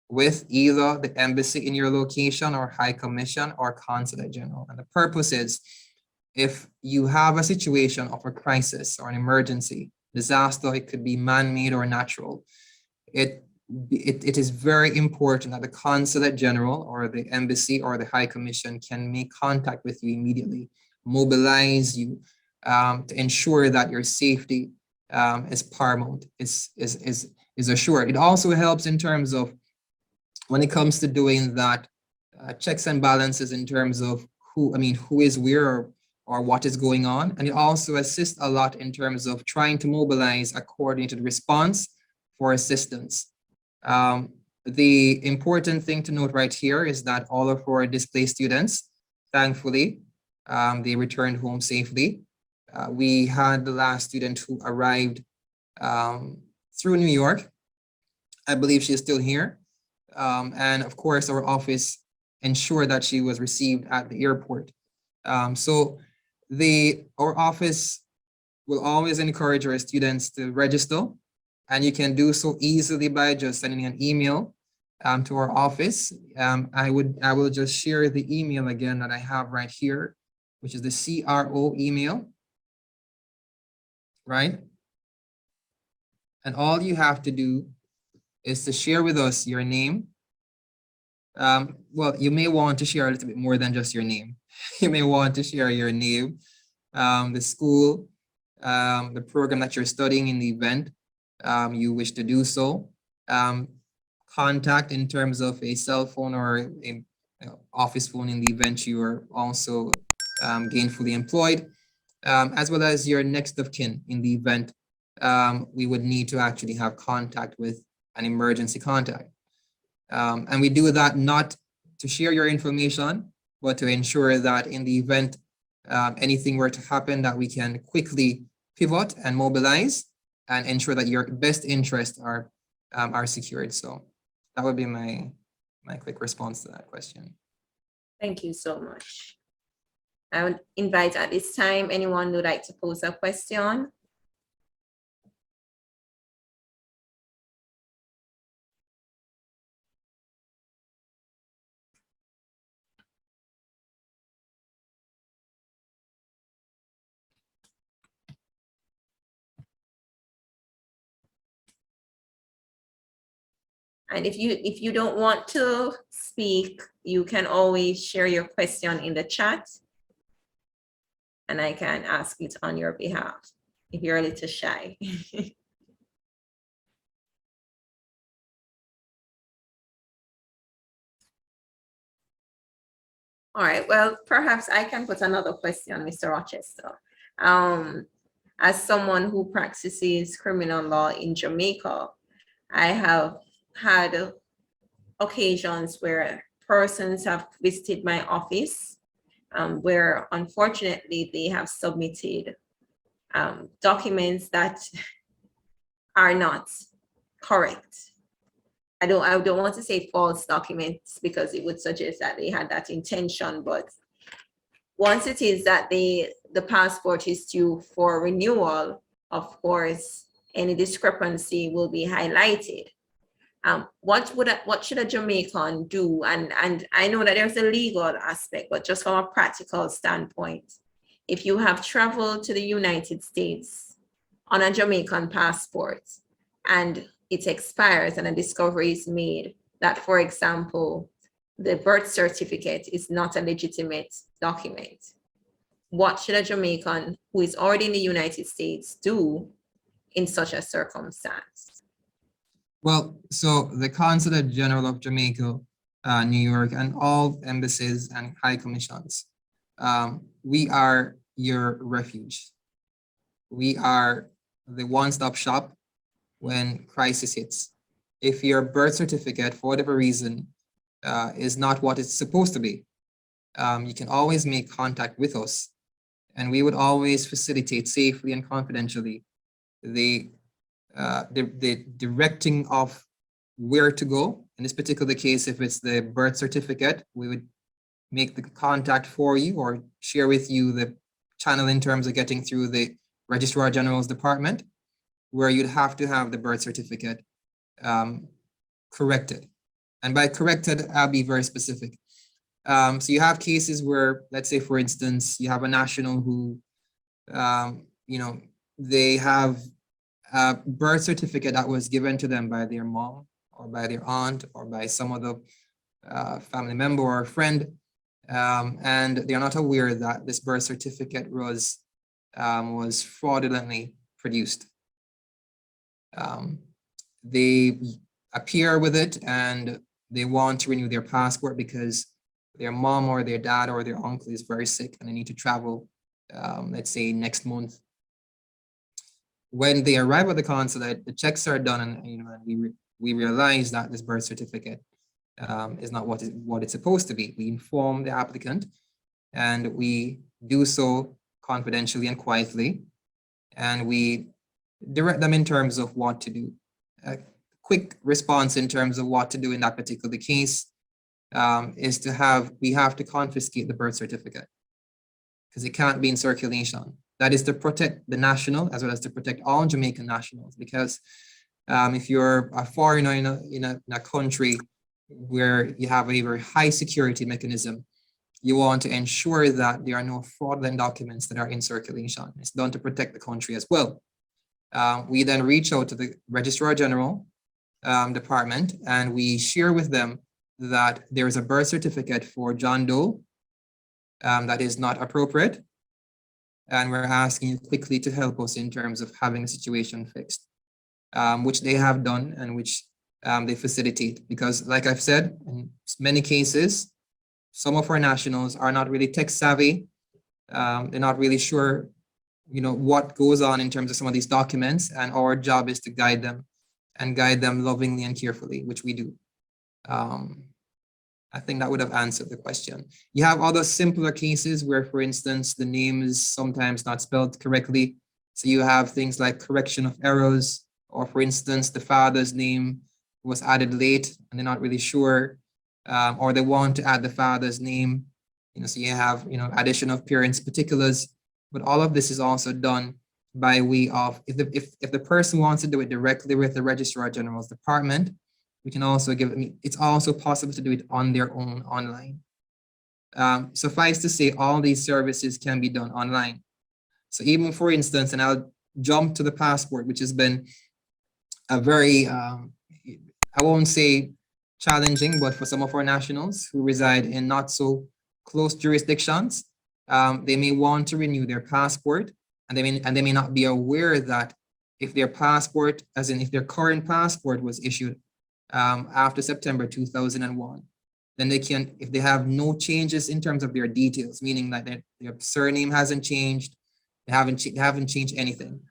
Speaker 2: with either the embassy in your location or High Commission or Consulate General. And the purpose is, if you have a situation of a crisis or an emergency, disaster, it could be man-made or natural, it is very important that the Consulate General or the embassy or the High Commission can make contact with you immediately, mobilize you to ensure that your safety is paramount, is is assured. It also helps in terms of when it comes to doing that checks and balances in terms of who is where or what is going on. And it also assists a lot in terms of trying to mobilize according to the response for assistance. The important thing to note right here is that all of our displaced students, thankfully, they returned home safely. We had the last student who arrived through New York. I believe she is still here. And of course, our office ensured that she was received at the airport. So our office will always encourage our students to register, and you can do so easily by just sending an email to our office. I will just share the email again that I have right here, which is the CRO email, right? And all you have to do is to share with us your name. Well, you may want to share a little bit more than just your name. You may want to share your name, the school, the program that you're studying in the event you wish to do so. Contact in terms of a cell phone or a office phone in the event you are also gainfully employed, as well as your next of kin in the event we would need to actually have contact with an emergency contact. And we do that not to share your information, but to ensure that in the event anything were to happen, that we can quickly pivot and mobilize and ensure that your best interests are secured. So that would be my quick response to that question.
Speaker 3: Thank you so much. I would invite at this time anyone who would like to pose a question. And if you don't want to speak, you can always share your question in the chat and I can ask it on your behalf if you're a little shy. All right, well, perhaps I can put another question, Mr. Rochester. As someone who practices criminal law in Jamaica, I have had occasions where persons have visited my office where unfortunately they have submitted documents that are not correct. I don't want to say false documents because it would suggest that they had that intention, but once it is that the passport is due for renewal, of course, any discrepancy will be highlighted. What should a Jamaican do? And I know that there's a legal aspect, but just from a practical standpoint, if you have traveled to the United States on a Jamaican passport and it expires and a discovery is made that, for example, the birth certificate is not a legitimate document, what should a Jamaican who is already in the United States do in such a circumstance?
Speaker 2: Well, so the Consulate General of Jamaica, New York, and all embassies and high commissions, we are your refuge. We are the one-stop shop when crisis hits. If your birth certificate, for whatever reason, is not what it's supposed to be, you can always make contact with us, and we would always facilitate safely and confidentially the directing of where to go. In this particular case, if it's the birth certificate, we would make the contact for you or share with you the channel in terms of getting through the Registrar General's department, where you'd have to have the birth certificate corrected. And by corrected, I'll be very specific. So you have cases where, let's say, for instance, you have a national who, they have a birth certificate that was given to them by their mom or by their aunt or by some other family member or friend, and they're not aware that this birth certificate was fraudulently produced. they appear with it and they want to renew their passport because their mom or their dad or their uncle is very sick and they need to travel, let's say next month. When they arrive at the consulate, the checks are done, and we realize that this birth certificate is not what it's supposed to be. We inform the applicant, and we do so confidentially and quietly, and we direct them in terms of what to do. A quick response in terms of what to do in that particular case is we have to confiscate the birth certificate because it can't be in circulation. That is to protect the national as well as to protect all Jamaican nationals, because if you're a foreigner in a country where you have a very high security mechanism, you want to ensure that there are no fraudulent documents that are in circulation. It's done to protect the country as well. We then reach out to the Registrar General department and we share with them that there is a birth certificate for John Doe that is not appropriate. And we're asking you quickly to help us in terms of having the situation fixed, which they have done and which they facilitate. Because like I've said, in many cases, some of our nationals are not really tech savvy. They're not really sure, what goes on in terms of some of these documents. And our job is to guide them and guide them lovingly and carefully, which we do. I think that would have answered the question. You have other simpler cases where, for instance, the name is sometimes not spelled correctly. So you have things like correction of errors, or for instance, the father's name was added late and they're not really sure, or they want to add the father's name. So you have, addition of parents' particulars, but all of this is also done by way of, if the person wants to do it directly with the Registrar General's department, we can also it's also possible to do it on their own online. Suffice to say, all these services can be done online. So even for instance, and I'll jump to the passport, which has been a very, I won't say challenging, but for some of our nationals who reside in not so close jurisdictions, they may want to renew their passport, and they may not be aware that if their passport, as in if their current passport was issued after September 2001, then they can, if they have no changes in terms of their details, meaning that their surname hasn't changed, they haven't changed anything,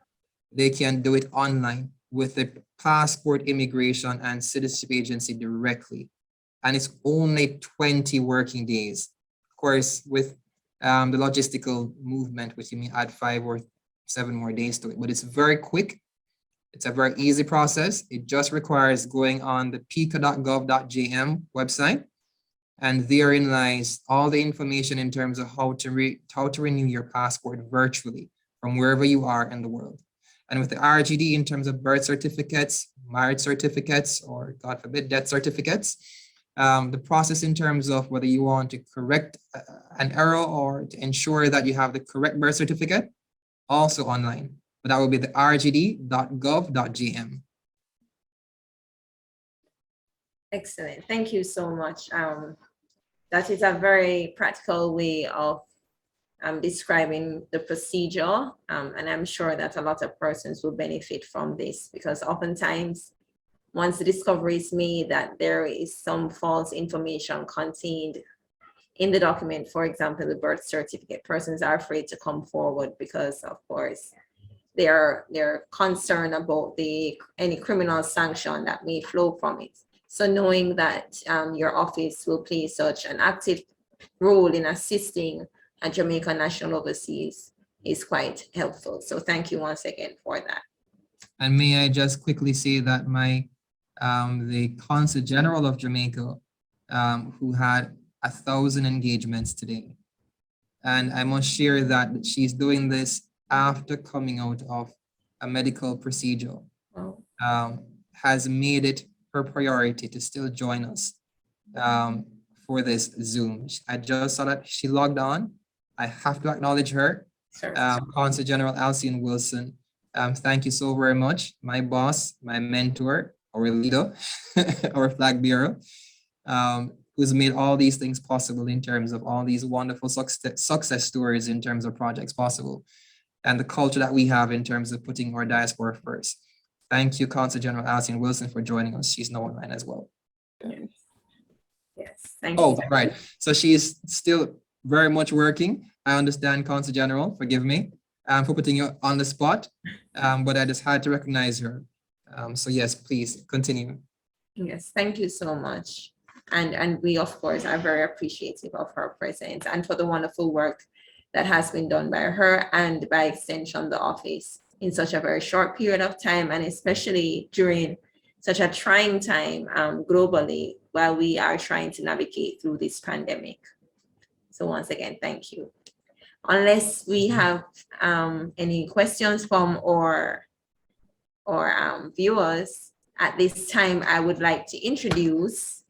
Speaker 2: they can do it online with the Passport, Immigration and Citizenship Agency directly. And it's only 20 working days. Of course, with the logistical movement, which you may add 5 or 7 more days to it, but it's very quick. It's a very easy process. It just requires going on the pica.gov.jm website, and therein lies all the information in terms of how to renew your passport virtually from wherever you are in the world. And with the RGD, in terms of birth certificates, marriage certificates, or God forbid, death certificates, the process in terms of whether you want to correct an error or to ensure that you have the correct birth certificate, also online. But that will be the rgd.gov.gm.
Speaker 3: Excellent. Thank you so much. That is a very practical way of describing the procedure. And I'm sure that a lot of persons will benefit from this, because oftentimes, once the discovery is made that there is some false information contained in the document, for example, the birth certificate, persons are afraid to come forward because, of course, they're concerned about any criminal sanction that may flow from it. So knowing that your office will play such an active role in assisting a Jamaican national overseas is quite helpful. So thank you once again for that.
Speaker 2: And may I just quickly say that the Consul General of Jamaica, who had 1,000 engagements today, and I must share that she's doing this after coming out of a medical procedure, has made it her priority to still join us for this Zoom. I just saw that she logged on. I have to acknowledge her. Consul General Alcian Wilson, thank you so very much. My boss, my mentor, our leader, our flag bearer, who's made all these things possible in terms of all these wonderful success stories in terms of projects possible, and the culture that we have in terms of putting our diaspora first. Thank you, Consul General Alison Wilson, for joining us. She's now online as well.
Speaker 3: Yes, thank you.
Speaker 2: Oh, right. So she's still very much working. I understand, Consul General, forgive me for putting you on the spot, but I just had to recognize her. So yes, please continue.
Speaker 3: Yes, thank you so much. And we, of course, are very appreciative of her presence and for the wonderful work that has been done by her and by extension the office in such a very short period of time, and especially during such a trying time globally while we are trying to navigate through this pandemic. So once again, thank you. Unless we have any questions from our viewers, at this time, I would like to introduce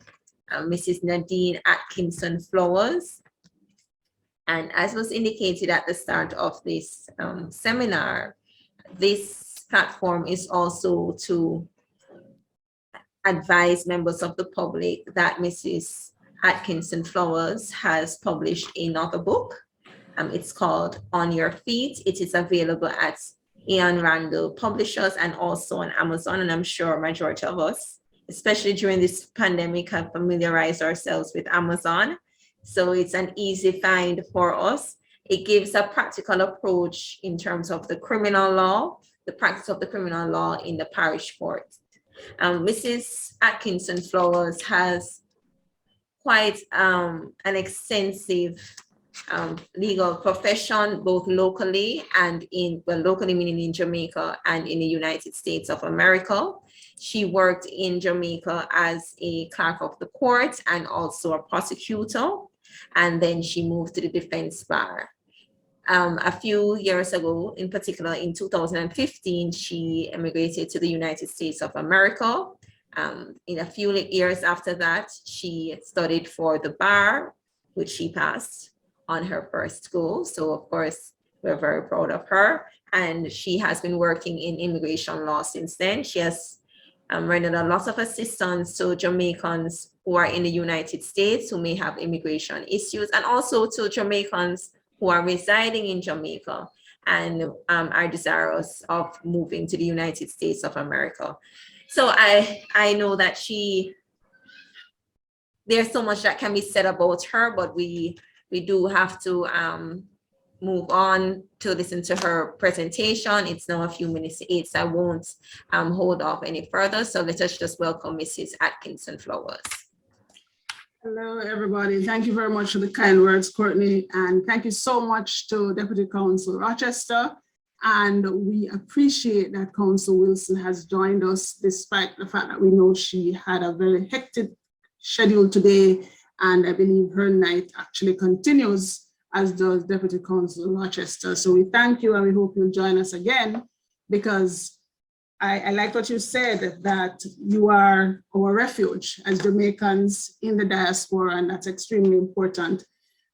Speaker 3: Mrs. Nadine Atkinson Flowers. And as was indicated at the start of this seminar, this platform is also to advise members of the public that Mrs. Atkinson Flowers has published another book. It's called On Your Feet. It is available at Ian Randall Publishers and also on Amazon. And I'm sure majority of us, especially during this pandemic, have familiarized ourselves with Amazon. So it's an easy find for us. It gives a practical approach in terms of the criminal law, the practice of the criminal law in the parish court. Mrs. Atkinson Flowers has quite an extensive legal profession, both locally and locally meaning in Jamaica and in the United States of America. She worked in Jamaica as a clerk of the court and also a prosecutor. And then she moved to the defense bar. A few years ago, in particular in 2015, she emigrated to the United States of America. In a few years after that, she studied for the bar, which she passed on her first go. So of course, we're very proud of her. And she has been working in immigration law since then. She has rendered a lot of assistance to Jamaicans who are in the United States who may have immigration issues, and also to Jamaicans who are residing in Jamaica and are desirous of moving to the United States of America. So I know that there's so much that can be said about her, but we do have to move on to listen to her presentation. It's now a few minutes to 8, so I won't hold off any further. So let us just welcome Mrs. Atkinson Flowers.
Speaker 1: Hello, everybody. Thank you very much for the kind words, Courtney. And thank you so much to Deputy Counsel Rochester. And we appreciate that Counsel Wilson has joined us, despite the fact that we know she had a very hectic schedule today. And I believe her night actually continues, as does Deputy Counsel Rochester. So we thank you and we hope you'll join us again, because I like what you said, that you are our refuge as Jamaicans in the diaspora, and that's extremely important.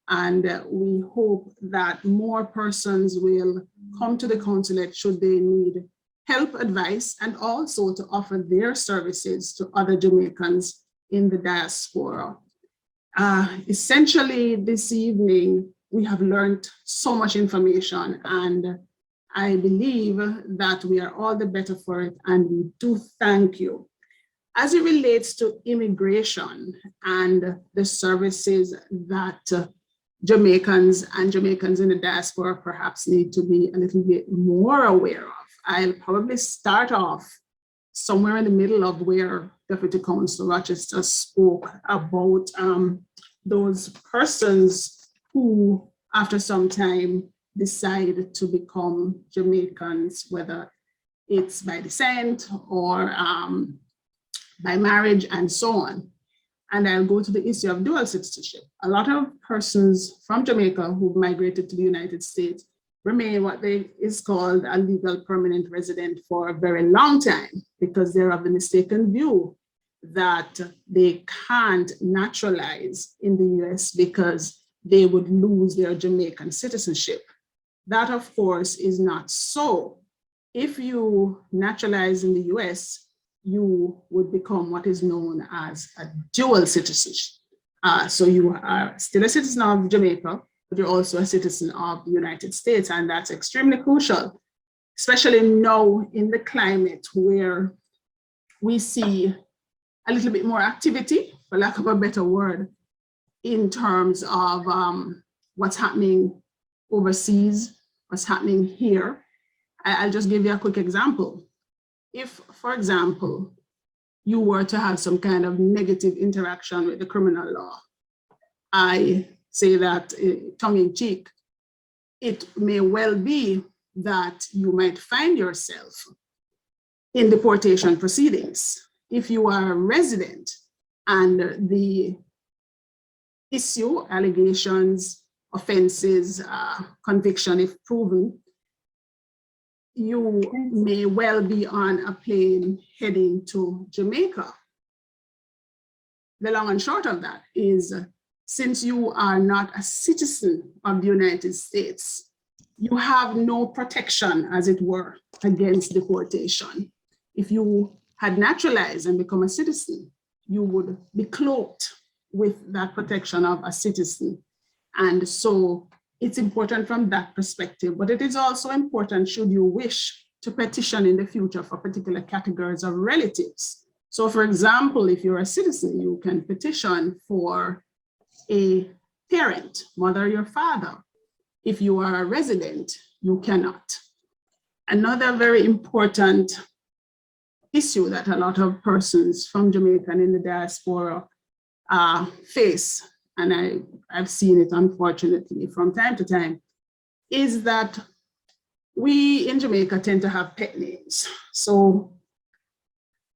Speaker 1: And we hope that more persons will come to the consulate should they need help, advice, and also to offer their services to other Jamaicans in the diaspora. Essentially, this evening, we have learned so much information, and I believe that we are all the better for it, and we do thank you. As it relates to immigration and the services that Jamaicans and Jamaicans in the diaspora perhaps need to be a little bit more aware of, I'll probably start off somewhere in the middle of where Deputy Counsel Rochester spoke about those persons who, after some time, decide to become Jamaicans, whether it's by descent or by marriage and so on. And I'll go to the issue of dual citizenship. A lot of persons from Jamaica who migrated to the United States remain what is called a legal permanent resident for a very long time, because they're of the mistaken view that they can't naturalize in the US because they would lose their Jamaican citizenship. That, of course, is not so. If you naturalize in the US, you would become what is known as a dual citizenship. So you are still a citizen of Jamaica, but you're also a citizen of the United States, and that's extremely crucial. especially now in the climate where we see a little bit more activity, for lack of a better word, in terms of what's happening overseas, what's happening here. I'll just give you a quick example. If, for example, you were to have some kind of negative interaction with the criminal law, I say that tongue in cheek, it may well be that you might find yourself in deportation proceedings. If you are a resident and the issue, allegations, offenses, conviction, if proven, you may well be on a plane heading to Jamaica. The long and short of that is, since you are not a citizen of the United States, you have no protection, as it were, against deportation. If you had naturalized and become a citizen, you would be cloaked with that protection of a citizen. And so it's important from that perspective, but it is also important should you wish to petition in the future for particular categories of relatives. So for example, if you're a citizen, you can petition for a parent, mother or father. If you are a resident, you cannot. Another very important issue that a lot of persons from Jamaica and in the diaspora face, and I've seen it unfortunately from time to time, is that we in Jamaica tend to have pet names. So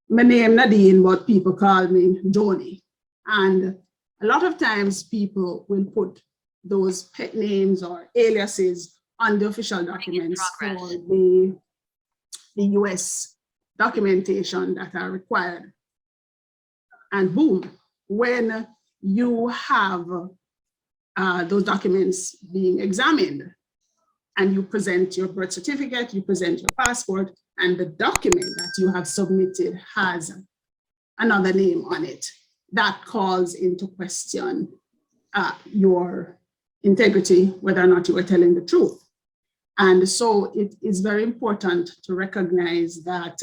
Speaker 1: my name Nadine, but people call me Joni. And a lot of times people will put those pet names or aliases on the official documents for the US documentation that are required. And boom, when you have those documents being examined and you present your birth certificate, you present your passport, and the document that you have submitted has another name on it, that calls into question your integrity, whether or not you are telling the truth. And so it is very important to recognize that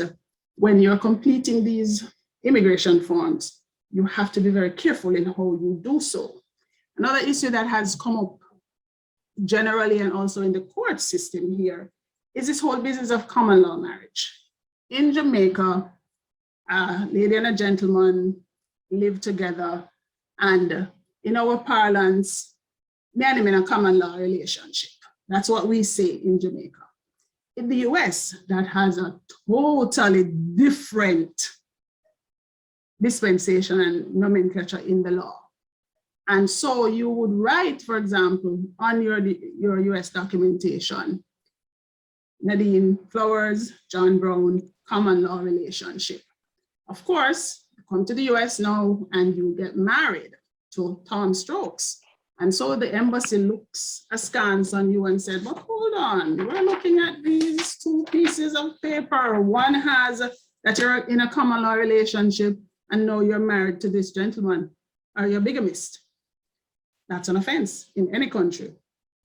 Speaker 1: when you're completing these immigration forms, you have to be very careful in how you do so. Another issue that has come up generally and also in the court system here is this whole business of common law marriage. In Jamaica, a lady and a gentleman live together, and in our parlance, me and him in a common law relationship. That's what we say in Jamaica. In the US, that has a totally different dispensation and nomenclature in the law. And so you would write, for example, on your US documentation, Nadine Flowers, John Brown, common law relationship. Of course, you come to the US now and you get married to Tom Stokes. And so the embassy looks askance on you and said, but hold on, we're looking at these two pieces of paper. One has that you're in a common law relationship and now you're married to this gentleman. Are you a bigamist? That's an offense in any country.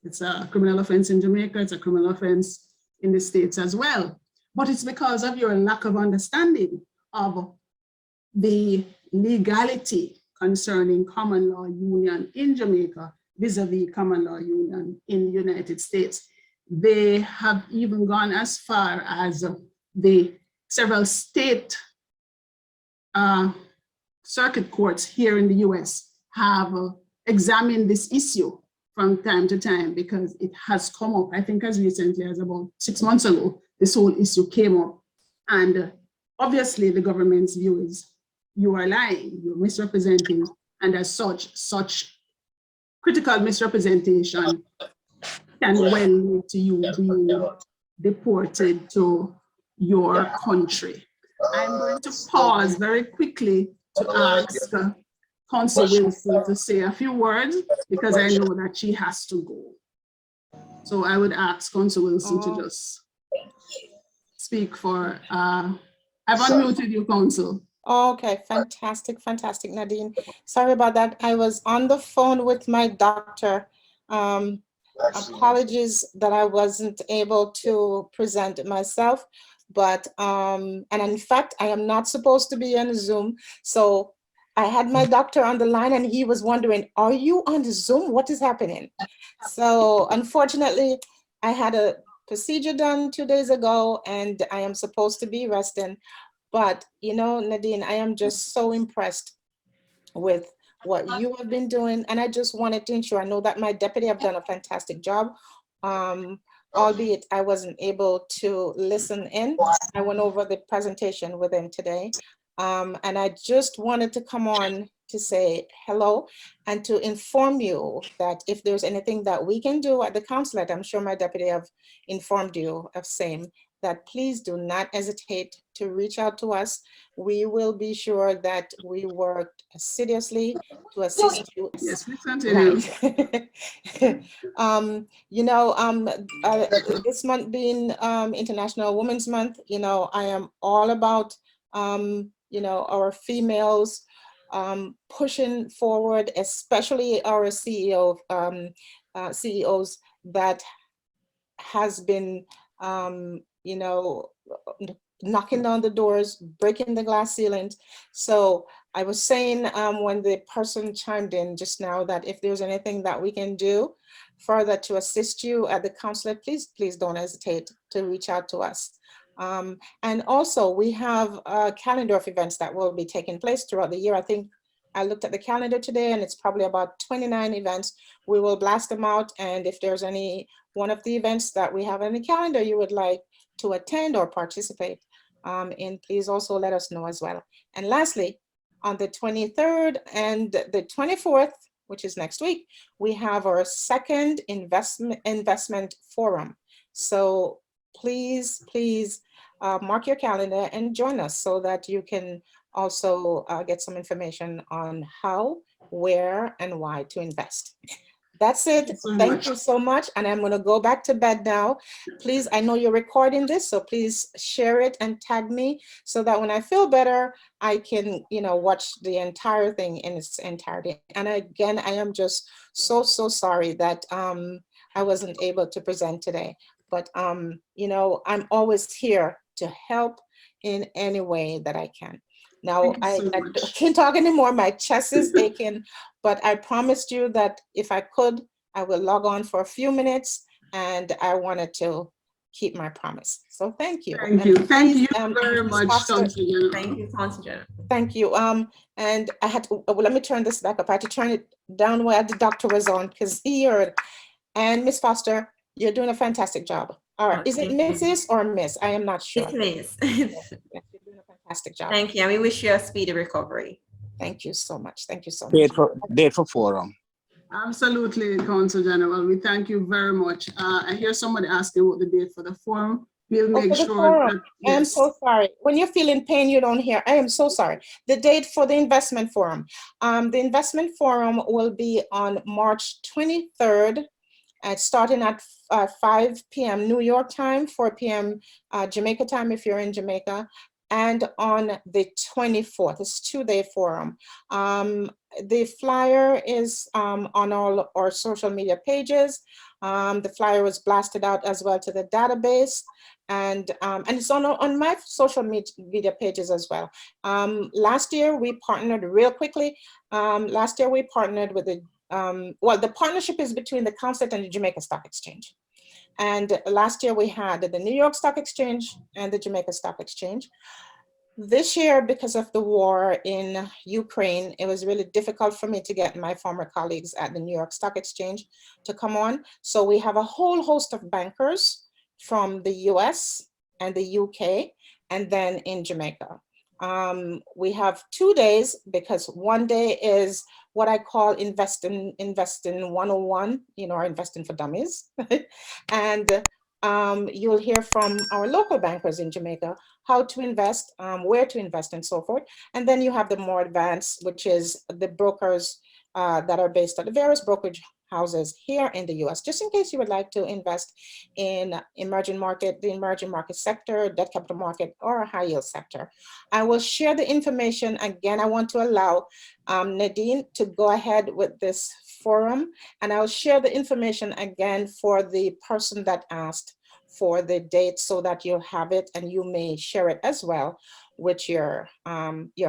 Speaker 1: It's a criminal offense in Jamaica, it's a criminal offense in the States as well. But it's because of your lack of understanding of the legality concerning common law union in Jamaica vis-a-vis common law union in the United States. They have even gone as far as the several state circuit courts here in the US have examined this issue from time to time because it has come up, I think as recently as about 6 months ago, this whole issue came up. And obviously the government's view is you are lying, you're misrepresenting, and as such critical misrepresentation can well lead to you being deported to your country. I'm going to pause very quickly to ask Consul Wilson to say a few words because I know that she has to go. So I would ask Consul Wilson to just speak for, I've unmuted you, Consul.
Speaker 4: Okay, fantastic, fantastic, Nadine. Sorry about that. I was on the phone with my doctor. Apologies that I wasn't able to present myself, but and in fact, I am not supposed to be on Zoom. So I had my doctor on the line and he was wondering, are you on the Zoom? What is happening? So unfortunately, I had a procedure done 2 days ago and I am supposed to be resting. But you know, Nadine, I am just so impressed with what you have been doing. And I just wanted to ensure, I know that my deputy have done a fantastic job. Albeit I wasn't able to listen in. I went over the presentation with him today. And I just wanted to come on to say hello and to inform you that if there's anything that we can do at the consulate, I'm sure my deputy have informed you of same, that please do not hesitate to reach out to us. We will be sure that we work assiduously to assist you.
Speaker 1: Yes, please continue.
Speaker 4: Right. You know, this month being International Women's Month, you know, I am all about, you know, our females pushing forward, especially our CEOs that has been, you know, knocking down the doors, breaking the glass ceilings. So I was saying when the person chimed in just now that if there's anything that we can do further to assist you at the consulate, please don't hesitate to reach out to us. And also we have a calendar of events that will be taking place throughout the year. I think I looked at the calendar today and it's probably about 29 events. We will blast them out. And if there's any one of the events that we have on the calendar you would like to attend or participate in, please also let us know as well. And lastly, on the 23rd and the 24th, which is next week, we have our second investment forum. So please mark your calendar and join us so that you can also get some information on how, where, and why to invest. That's it. Thank you so much. And I'm going to go back to bed now. Please, I know you're recording this, so please share it and tag me so that when I feel better, I can, you know, watch the entire thing in its entirety. And again, I am just so sorry that I wasn't able to present today. But, you know, I'm always here to help in any way that I can. Now, I can't talk anymore. My chest is aching, but I promised you that if I could, I will log on for a few minutes, and I wanted to keep my promise. So thank you.
Speaker 1: Thank you. Thank you very much,
Speaker 3: Thank you, Consular.
Speaker 4: Thank you. And I had to, well, let me turn this back up. I had to turn it down where the doctor was on because he heard. And Miss Foster, you're doing a fantastic job. All right. Is it Mrs. or Miss? I am not sure.
Speaker 3: It's Miss.
Speaker 4: Yes, you're doing a fantastic job.
Speaker 3: Thank you. And we wish you a speedy recovery.
Speaker 4: Thank you so much. Thank you so
Speaker 5: much. Date for forum.
Speaker 1: Absolutely, Consul General. We thank you very much. I hear somebody asking what the date for the forum. We'll make sure that,
Speaker 4: yes. I am so sorry. When you're feeling pain, you don't hear. I am so sorry. The date for the investment forum. The investment forum will be on March 23rd. Starting at 5 p.m. New York time, 4 p.m. Jamaica time if you're in Jamaica, and on the 24th. It's a 2-day forum. The flyer is on all our social media pages. The flyer was blasted out as well to the database, and it's on my social media pages as well. Last year we partnered real quickly. Last year we partnered with the well, the partnership is between the Consulate and the Jamaica Stock Exchange. And last year we had the New York Stock Exchange and the Jamaica Stock Exchange. This year, because of the war in Ukraine, it was really difficult for me to get my former colleagues at the New York Stock Exchange to come on. So we have a whole host of bankers from the US and the UK, and then in Jamaica. We have 2 days because one day is what I call investing 101, you know, or investing for dummies. And you'll hear from our local bankers in Jamaica how to invest, where to invest, and so forth. And then you have the more advanced, which is the brokers that are based at the various brokerage houses here in the US, just in case you would like to invest in the emerging market sector, debt capital market, or a high yield sector. I will share the information. Again, I want to allow Nadine to go ahead with this forum, and I'll share the information again for the person that asked for the date so that you'll have it and you may share it as well with your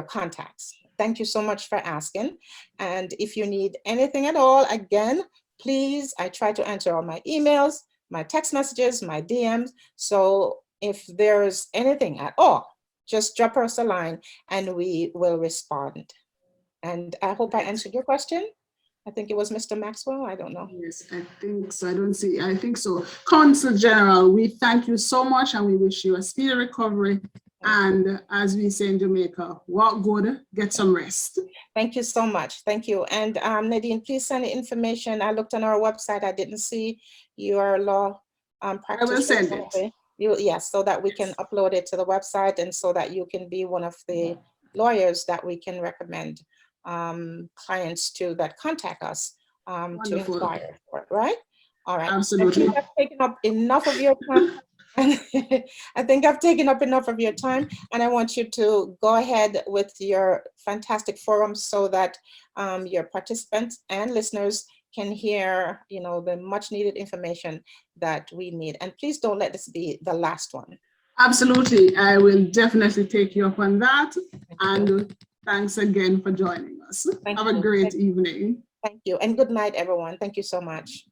Speaker 4: contacts. Thank you so much for asking. And if you need anything at all, again, please, I try to answer all my emails, my text messages, my DMs. So if there's anything at all, just drop us a line and we will respond. And I hope I answered your question. I think it was Mr. Maxwell. I don't know.
Speaker 1: Yes, I think so. I think so. Consul General, we thank you so much and we wish you a speedy recovery. And as we say in Jamaica, walk good, get some rest.
Speaker 4: Thank you so much. Thank you. And Nadine, please send the information. I looked on our website. I didn't see your law practice.
Speaker 1: I will send it.
Speaker 4: Yes, so that we can upload it to the website and so that you can be one of the lawyers that we can recommend clients to that contact us to inquire for, right? All right.
Speaker 1: Absolutely.
Speaker 4: I think I've taken up enough of your time. I think I've taken up enough of your time, and I want you to go ahead with your fantastic forum so that your participants and listeners can hear, you know, the much needed information that we need. And please don't let this be the last one.
Speaker 1: Absolutely. I will definitely take you up on that. And thanks again for joining us. Have a great evening.
Speaker 4: Thank you. And good night, everyone. Thank you so much.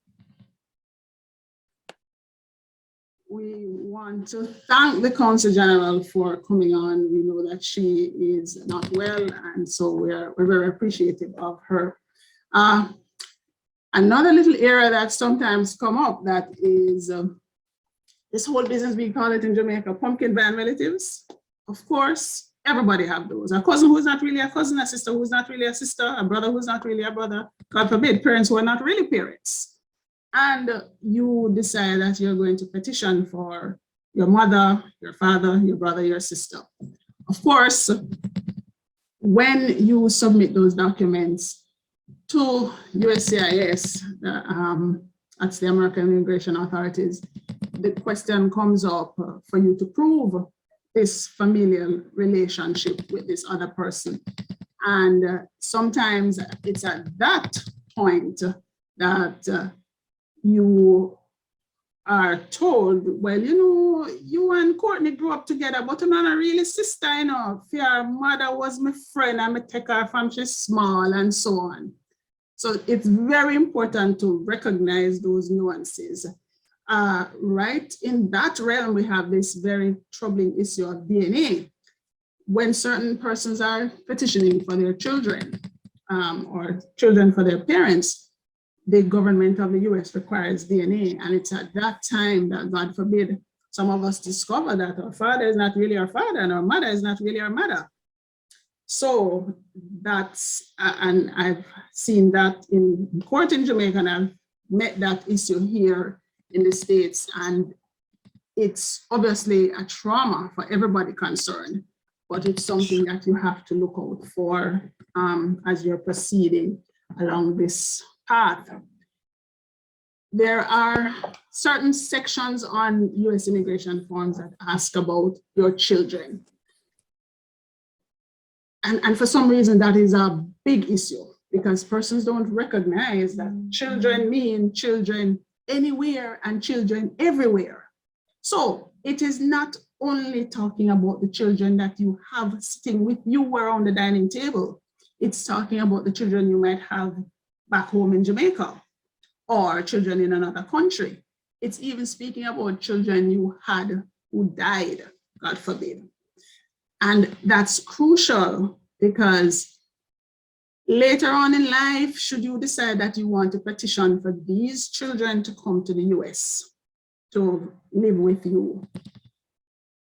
Speaker 1: We want to thank the Consul General for coming on. We know that she is not well, and so we're very appreciative of her. Another little area that sometimes come up that is this whole business, we call it in Jamaica, pumpkin vine relatives. Of course, everybody have those. A cousin who's not really a cousin, a sister who's not really a sister, a brother who's not really a brother, God forbid, parents who are not really parents. And you decide that you're going to petition for your mother, your father, your brother, your sister. Of course, when you submit those documents to USCIS, that's the American Immigration Authorities, the question comes up for you to prove this familial relationship with this other person. And sometimes it's at that point that you are told, well, you know, you and Courtney grew up together, but you're not a really sister, you know. Your mother was my friend, and I take her from she's small, and so on. So it's very important to recognize those nuances. Right in that realm, we have this very troubling issue of DNA. When certain persons are petitioning for their children or children for their parents, the government of the US requires DNA. And it's at that time that, God forbid, some of us discover that our father is not really our father and our mother is not really our mother. So that's, and I've seen that in court in Jamaica, and I've met that issue here in the States. And it's obviously a trauma for everybody concerned, but it's something that you have to look out for as you're proceeding along this path. There are certain sections on US immigration forms that ask about your children. And for some reason, that is a big issue because persons don't recognize that children mean children anywhere and children everywhere. So it is not only talking about the children that you have sitting with you around the dining table. It's talking about the children you might have back home in Jamaica or children in another country. It's even speaking about children you had who died, God forbid. And that's crucial because later on in life, should you decide that you want to petition for these children to come to the US to live with you,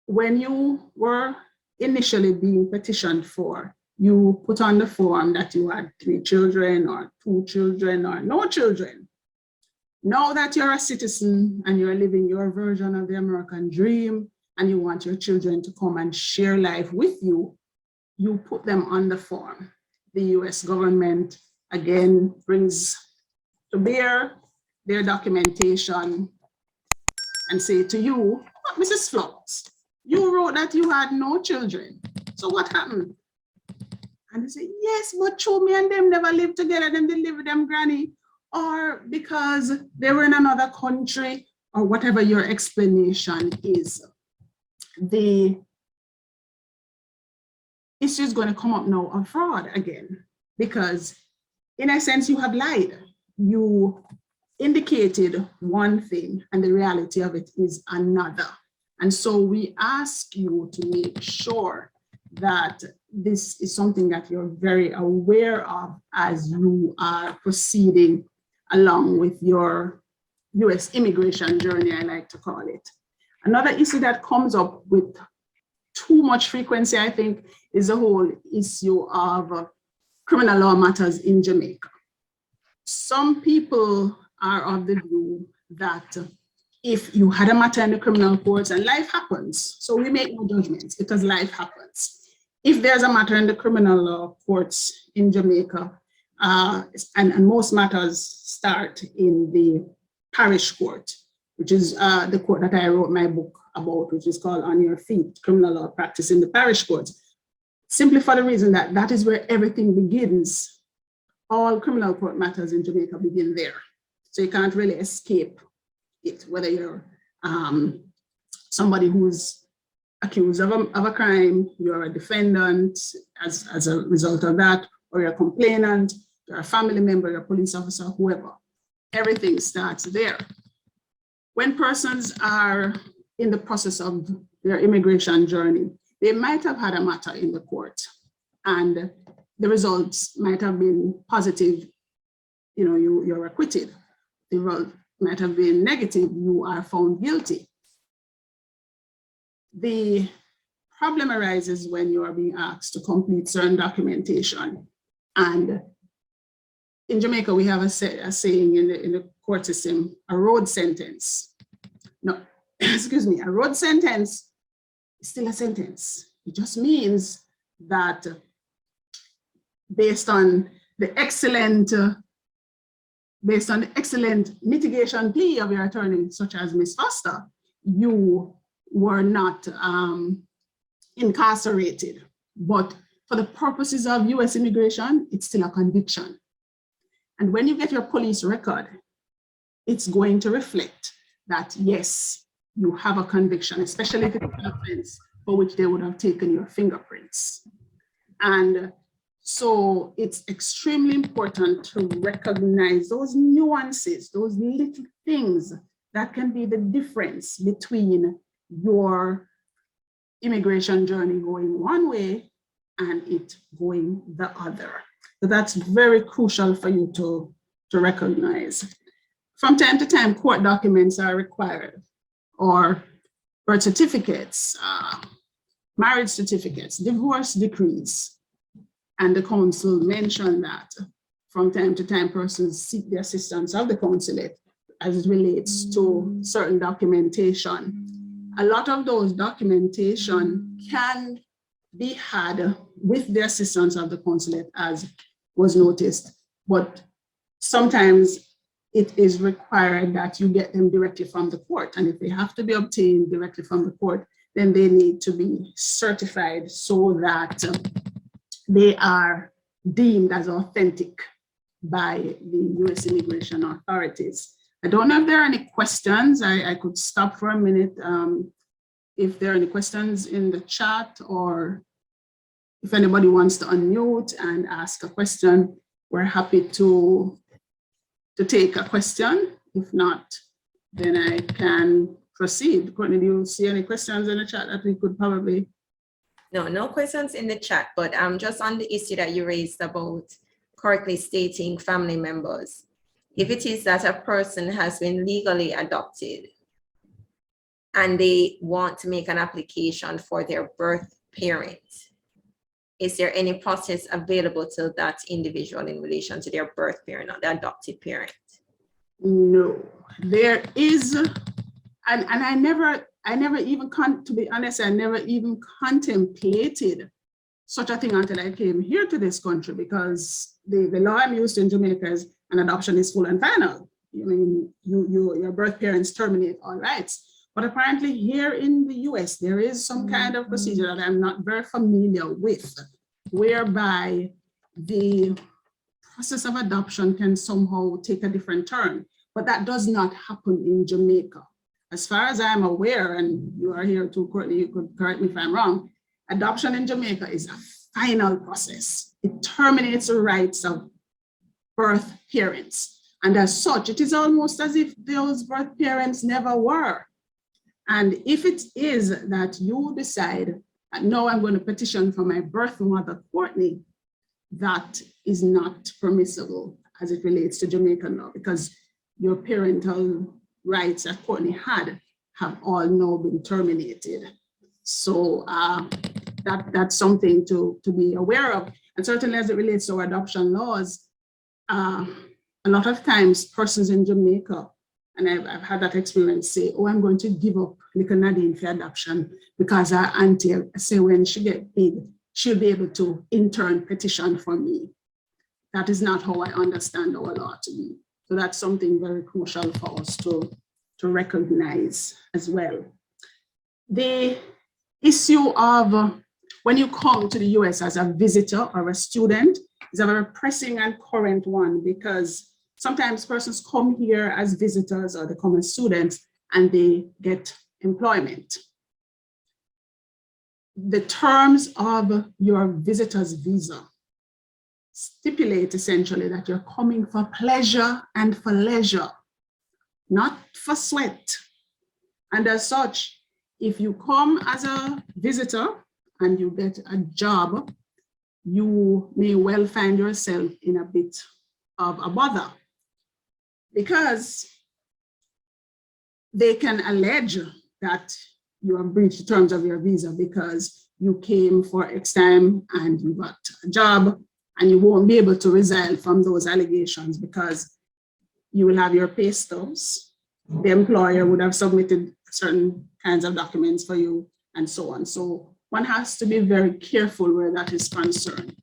Speaker 1: when you were initially being petitioned for, you put on the form that you had 3 children or 2 children or no children. Now that you're a citizen and you're living your version of the American dream and you want your children to come and share life with you, you put them on the form. The US government, again, brings to bear their documentation and say to you, oh, Mrs. Flowers, you wrote that you had no children. So what happened? And they say, yes, but Chumi and them never lived together. Them they live with them granny. or because they were in another country, or whatever your explanation is. The issue is going to come up now of fraud again, because in a sense you have lied. You indicated one thing and the reality of it is another. And so we ask you to make sure that this is something that you're very aware of as you are proceeding along with your US immigration journey, I like to call it. Another issue that comes up with too much frequency, I think, is the whole issue of criminal law matters in Jamaica. Some people are of the view that if you had a matter in the criminal courts, and life happens, so we make no judgments because life happens. If there's a matter in the criminal law courts in Jamaica, and most matters start in the parish court, which is the court that I wrote my book about, which is called On Your Feet, Criminal Law Practice in the Parish Courts, simply for the reason that that is where everything begins. All criminal court matters in Jamaica begin there. So you can't really escape it, whether you're somebody who's accused of a crime, you're a defendant as a result of that, or you're a complainant, you're a family member, you're a police officer, whoever. Everything starts there. When persons are in the process of their immigration journey, they might have had a matter in the court and the results might have been positive, you're acquitted. The result might have been negative, you are found guilty. The problem arises when you are being asked to complete certain documentation. And in Jamaica, we have a saying in the court system, a road sentence. No, excuse me, a road sentence is still a sentence. It just means that based on the excellent mitigation plea of your attorney, such as Ms. Foster, you were not incarcerated. But for the purposes of US immigration, it's still a conviction. And when you get your police record, it's going to reflect that, yes, you have a conviction, especially if it's an offense for which they would have taken your fingerprints. And so it's extremely important to recognize those nuances, those little things that can be the difference between your immigration journey going one way and it going the other. So that's very crucial for you to recognize. From time to time, court documents are required, or birth certificates, marriage certificates, divorce decrees. And the council mentioned that from time to time, persons seek the assistance of the consulate as it relates to certain documentation. A lot of those documentation can be had with the assistance of the consulate, as was noticed, but sometimes it is required that you get them directly from the court. And if they have to be obtained directly from the court, then they need to be certified so that they are deemed as authentic by the US immigration authorities. I don't know if there are any questions. I could stop for a minute. If there are any questions in the chat, or if anybody wants to unmute and ask a question, we're happy to take a question. If not, then I can proceed. Courtney, do you see any questions in the chat that we could probably?
Speaker 3: No questions in the chat, but just on the issue that you raised about correctly stating family members. If it is that a person has been legally adopted and they want to make an application for their birth parent, is there any process available to that individual in relation to their birth parent or the adopted parent?
Speaker 1: No, there is, and I never even, to be honest, I never even contemplated such a thing until I came here to this country, because the law I'm used to in Jamaica is an adoption is full and final. I mean, your birth parents terminate all rights. But apparently here in the US, there is some kind of procedure that I'm not very familiar with, whereby the process of adoption can somehow take a different turn, but that does not happen in Jamaica. As far as I'm aware, and you are here too, Courtney, you could correct me if I'm wrong, adoption in Jamaica is a final process. It terminates the rights of birth parents. And as such, it is almost as if those birth parents never were. And if it is that you decide, no, I'm going to petition for my birth mother, Courtney, that is not permissible as it relates to Jamaican law, because your parental rights that Courtney had have all now been terminated. So that's something to be aware of. And certainly as it relates to adoption laws, a lot of times persons in Jamaica, and I've had that experience, say, oh, I'm going to give up little Nadine for adoption because our auntie say when she get big, she'll be able to in turn petition for me. That is not how I understand our law to be. So that's something very crucial for us to recognize as well. The issue of when you come to the US as a visitor or a student is a very pressing and current one, because sometimes persons come here as visitors or they come as students and they get employment. The terms of your visitor's visa stipulate essentially that you're coming for pleasure and for leisure, not for sweat. And as such, if you come as a visitor and you get a job, you may well find yourself in a bit of a bother, because they can allege that you have breached the terms of your visa because you came for X time and you got a job, and you won't be able to resile from those allegations because you will have your pay stubs. The employer would have submitted certain kinds of documents for you and so on. So one has to be very careful where that is concerned.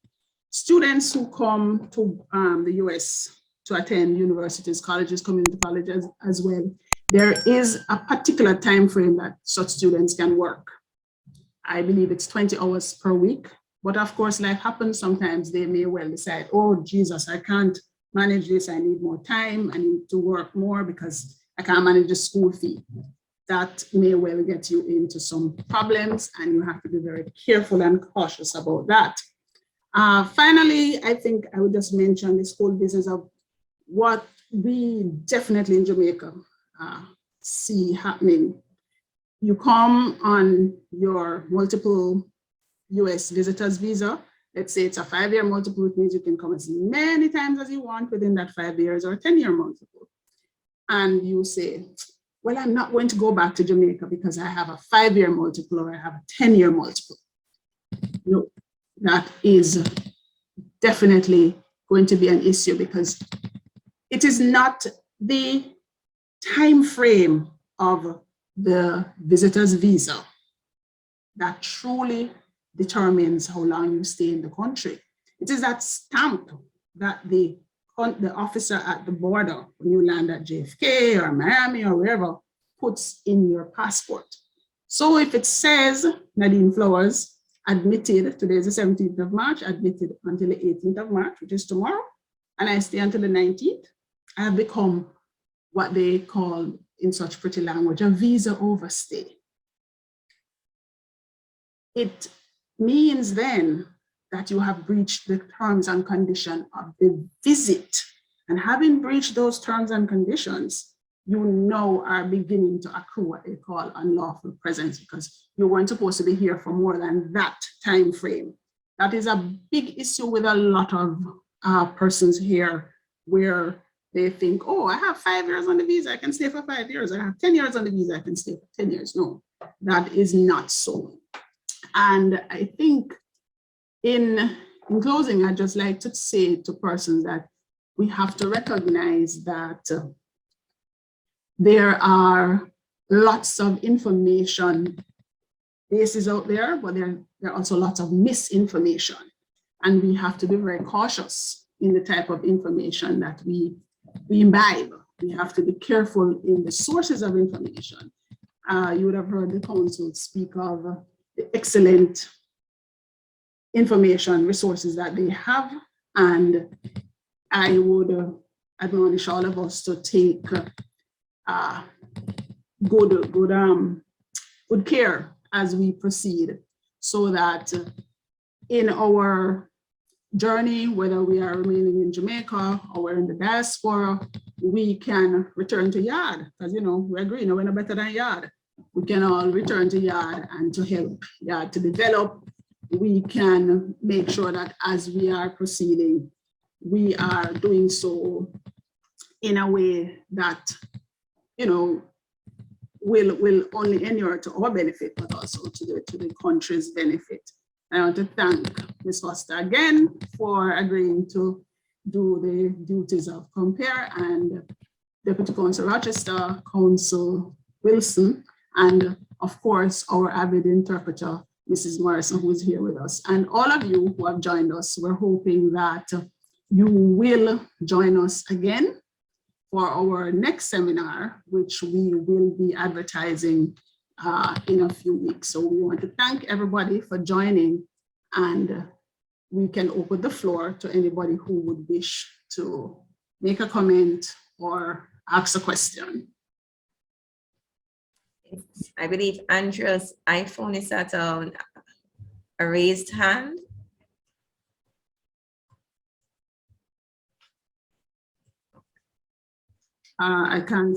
Speaker 1: Students who come to the US to attend universities, colleges, community colleges as well, there is a particular time frame that such students can work. I believe it's 20 hours per week. But of course, life happens sometimes. They may well decide, oh, Jesus, I can't manage this. I need more time. I need to work more because I can't manage the school fee. That may well get you into some problems, and you have to be very careful and cautious about that. Finally, I think I would just mention this whole business of what we definitely in Jamaica see happening. You come on your multiple US visitors visa. Let's say it's a 5-year multiple, which means you can come as many times as you want within that 5 years, or a 10-year multiple. And you say, well, I'm not going to go back to Jamaica because I have a 5-year multiple or I have a 10-year multiple. No, that is definitely going to be an issue, because it is not the time frame of the visitor's visa that truly determines how long you stay in the country. It is that stamp that the officer at the border, when you land at JFK or Miami or wherever, puts in your passport. So if it says Nadine Flowers admitted, today is the 17th of March, admitted until the 18th of March, which is tomorrow, and I stay until the 19th, I have become what they call in such pretty language, a visa overstay. It means then that you have breached the terms and conditions of the visit. And having breached those terms and conditions, you now are beginning to accrue what they call unlawful presence, because you weren't supposed to be here for more than that time frame. That is a big issue with a lot of persons here, where they think, oh, I have 5 years on the visa, I can stay for 5 years. I have 10 years on the visa, I can stay for 10 years. No, that is not so. And I think in closing, I'd just like to say to persons that we have to recognize that there are lots of information bases out there, but there are also lots of misinformation. And we have to be very cautious in the type of information that we imbibe. We have to be careful in the sources of information. You would have heard the council speak of the excellent information resources that they have, and I would admonish all of us to take good care as we proceed, so that in our journey, whether we are remaining in Jamaica or we're in the diaspora, we can return to yard, because we agree, we're no better than yard. We can all return to yard, and to help yard to develop, we can make sure that as we are proceeding, we are doing so in a way that will only inure to our benefit, but also to the country's benefit. I want to thank Ms. Foster again for agreeing to do the duties of compare, and Deputy Council Rochester, Council Wilson, and of course, our avid interpreter, Mrs. Morrison, who is here with us. And all of you who have joined us, we're hoping that you will join us again for our next seminar, which we will be advertising in a few weeks. So we want to thank everybody for joining, and we can open the floor to anybody who would wish to make a comment or ask a question.
Speaker 3: I believe Andrea's iPhone is at a raised hand.
Speaker 1: I can't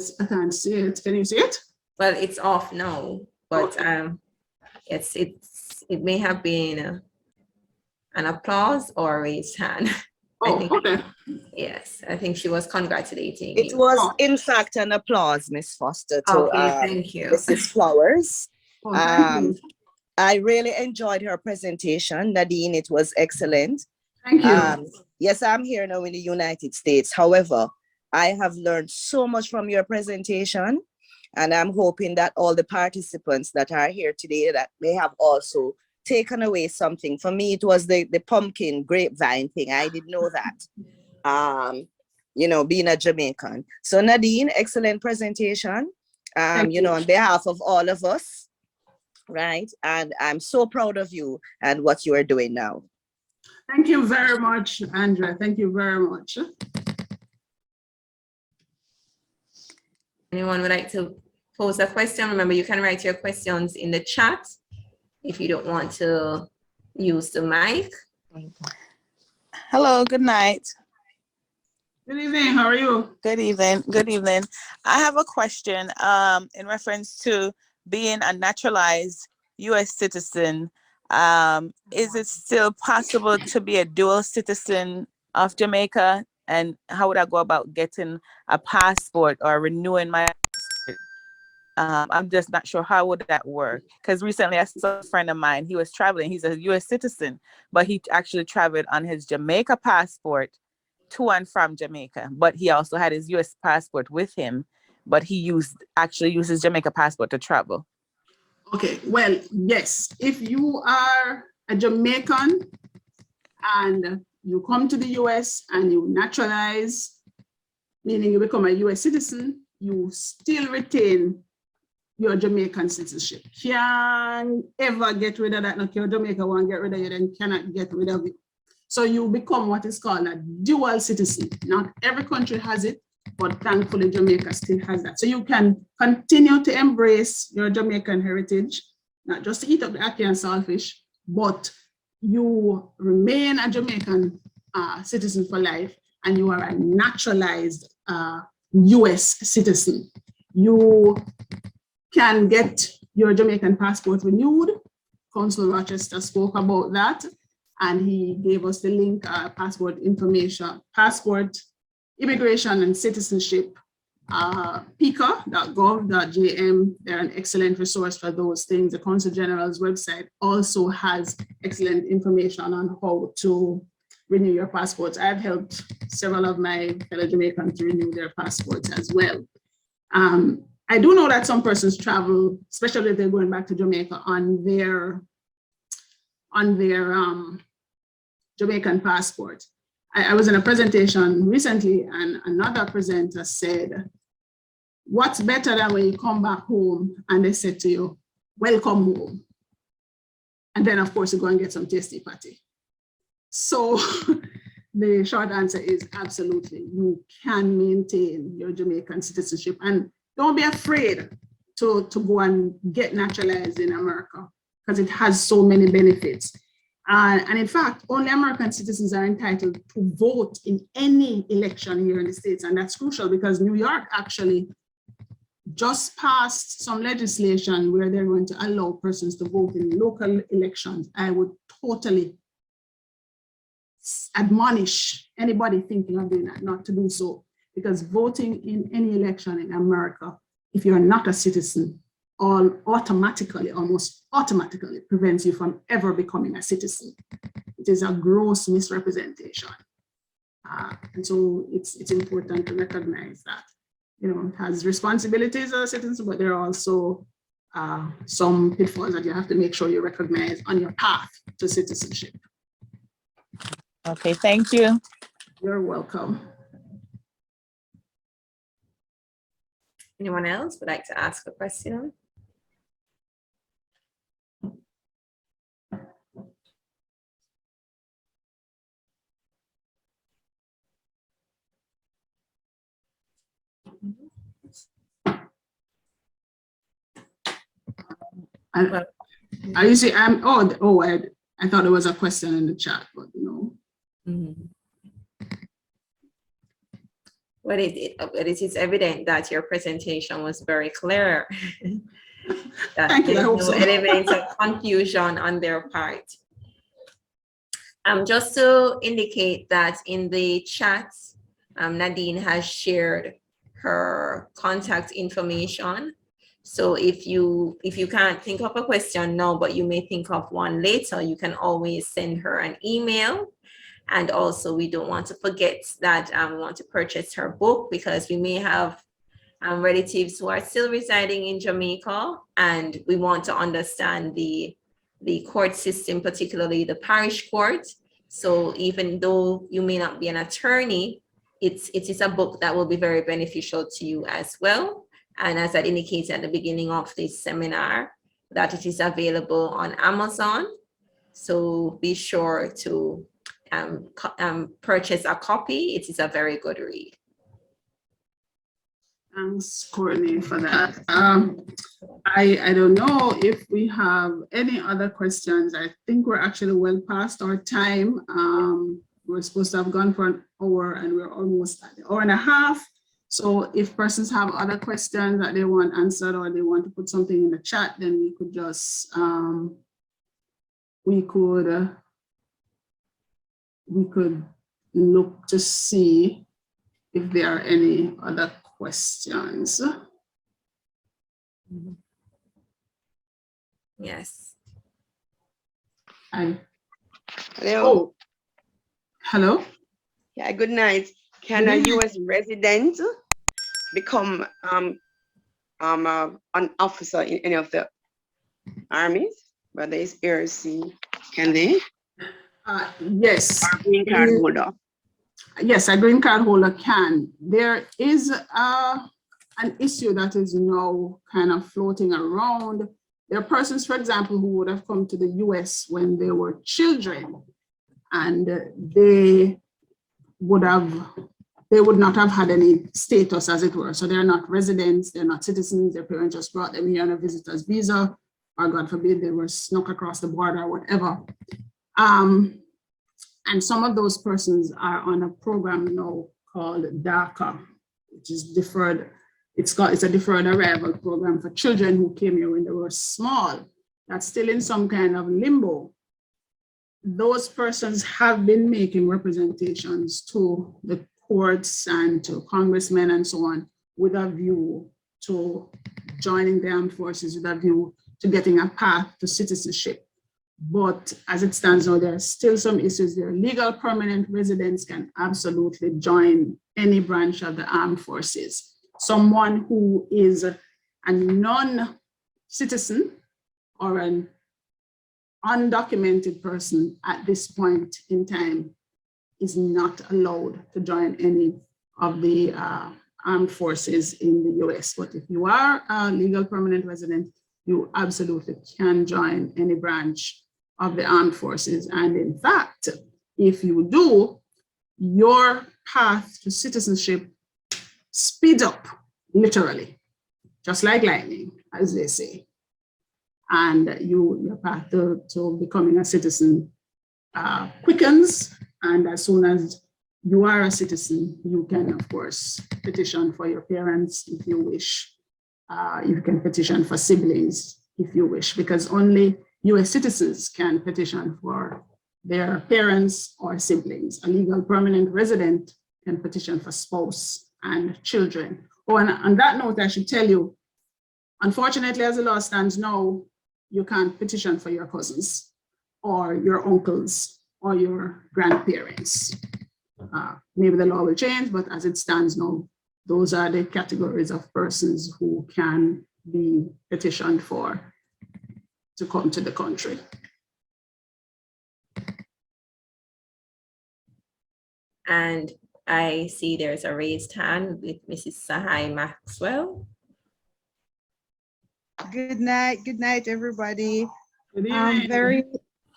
Speaker 1: see it. Can you see it?
Speaker 3: Well, it's off now, but it may have been an applause or a raised hand.
Speaker 1: Okay.
Speaker 3: Yes, I think she was congratulating
Speaker 5: It
Speaker 3: you.
Speaker 5: was, in fact, an applause, Miss Foster, to
Speaker 3: Okay, thank you.
Speaker 5: Mrs. Flowers.
Speaker 1: Thank you.
Speaker 5: I really enjoyed her presentation, Nadine. It was excellent.
Speaker 1: Thank you.
Speaker 5: Yes, I'm here now in the United States. However, I have learned so much from your presentation, and I'm hoping that all the participants that are here today that may have also taken away something. For me, it was the pumpkin grapevine thing. I didn't know that, being a Jamaican. So Nadine, excellent presentation, on behalf of all of us, right? And I'm so proud of you and what you are doing now.
Speaker 1: Thank you very much, Andrea. Thank you very much.
Speaker 3: Anyone would like to pose a question? Remember, you can write your questions in the chat if you don't want to use the mic.
Speaker 6: Hello, good night.
Speaker 1: Good evening, how are you?
Speaker 6: Good evening, I have a question in reference to being a naturalized US citizen. Is it still possible to be a dual citizen of Jamaica? And how would I go about getting a passport or renewing my passport? I'm just not sure how would that work. Because recently I saw a friend of mine, he was traveling, he's a US citizen, but he actually traveled on his Jamaica passport to and from Jamaica, but he also had his US passport with him, but he actually used his Jamaica passport to travel.
Speaker 1: Okay, well, yes, if you are a Jamaican and you come to the US and you naturalize, meaning you become a US citizen, you still retain your Jamaican citizenship. Can't ever get rid of that. No, Jamaica won't get rid of you, then cannot get rid of you. So you become what is called a dual citizen. Not every country has it, but thankfully Jamaica still has that. So you can continue to embrace your Jamaican heritage, not just to eat up the ackee and saltfish, but you remain a Jamaican citizen for life, and you are a naturalized US citizen. You can get your Jamaican passport renewed. Consul Rochester spoke about that, and he gave us the link, passport information, passport, immigration and citizenship, pica.gov.jm. They're an excellent resource for those things. The Consul General's website also has excellent information on how to renew your passports. I've helped several of my fellow Jamaicans to renew their passports as well. I do know that some persons travel, especially if they're going back to Jamaica, on their Jamaican passport. I was in a presentation recently, and another presenter said, what's better than when you come back home and they said to you, welcome home. And then of course you go and get some tasty patty. So the short answer is absolutely. You can maintain your Jamaican citizenship, and don't be afraid to go and get naturalized in America, because it has so many benefits. And in fact, only American citizens are entitled to vote in any election here in the States. And that's crucial because New York actually just passed some legislation where they're going to allow persons to vote in local elections. I would totally admonish anybody thinking of doing that not to do so, because voting in any election in America, if you're not a citizen, almost automatically prevents you from ever becoming a citizen. It is a gross misrepresentation. And so it's important to recognize that, you know, it has responsibilities as a citizen, but there are also some pitfalls that you have to make sure you recognize on your path to citizenship.
Speaker 6: Okay, thank you.
Speaker 1: You're welcome.
Speaker 3: Anyone else would like to ask a question?
Speaker 1: I thought there was a question in the chat, but no.
Speaker 3: Well, it is evident that your presentation was very clear. That
Speaker 1: Thank you. I hope
Speaker 3: there's
Speaker 1: so.
Speaker 3: no element of confusion on their part. Just to indicate that in the chat, Nadine has shared her contact information. So if you can't think of a question now, but you may think of one later, you can always send her an email. And also, we don't want to forget that we want to purchase her book, because we may have relatives who are still residing in Jamaica, and we want to understand the court system, particularly the parish court. So even though you may not be an attorney, it is a book that will be very beneficial to you as well. And as I indicated at the beginning of this seminar, that it is available on Amazon. So be sure to purchase a copy. It is a very good read.
Speaker 1: Thanks, Courtney, for that. I don't know if we have any other questions. I think we're actually well past our time. We're supposed to have gone for an hour, and we're almost at an hour and a half. So if persons have other questions that they want answered, or they want to put something in the chat, then we could just, we could look to see if there are any other questions.
Speaker 3: Yes.
Speaker 7: Hello.
Speaker 1: Oh, hello.
Speaker 7: Yeah, good night. Can a U.S. resident become an officer in any of the armies, whether it's Air, Sea? Can they?
Speaker 1: Yes.
Speaker 7: Or green card holder?
Speaker 1: Yes, a green card holder can. There is an issue that is now kind of floating around. There are persons, for example, who would have come to the US when they were children, and they would not have had any status, as it were. So they're not residents, they're not citizens, their parents just brought them here on a visitor's visa, or God forbid, they were snuck across the border or whatever. And some of those persons are on a program now called DACA, which is deferred. It's a deferred arrival program for children who came here when they were small. That's still in some kind of limbo. Those persons have been making representations to the courts and to congressmen and so on, with a view to joining the armed forces, with a view to getting a path to citizenship. But as it stands now, there are still some issues there. Legal permanent residents can absolutely join any branch of the armed forces. Someone who is a non-citizen or an undocumented person at this point in time is not allowed to join any of the armed forces in the US. But if you are a legal permanent resident, you absolutely can join any branch of the armed forces. And in fact, if you do, your path to citizenship speeds up, literally, just like lightning, as they say. And your path to becoming a citizen quickens. And as soon as you are a citizen, you can, of course, petition for your parents if you wish. You can petition for siblings if you wish, because only US citizens can petition for their parents or siblings. A legal permanent resident can petition for spouse and children. Oh, and on that note, I should tell you, unfortunately, as the law stands now, you can't petition for your cousins or your uncles or your grandparents. Maybe the law will change, but as it stands now, those are the categories of persons who can be petitioned for to come to the country.
Speaker 3: And I see there's a raised hand with Mrs. Sahai Maxwell.
Speaker 8: Good night, everybody.
Speaker 1: Good
Speaker 8: I'm
Speaker 1: evening.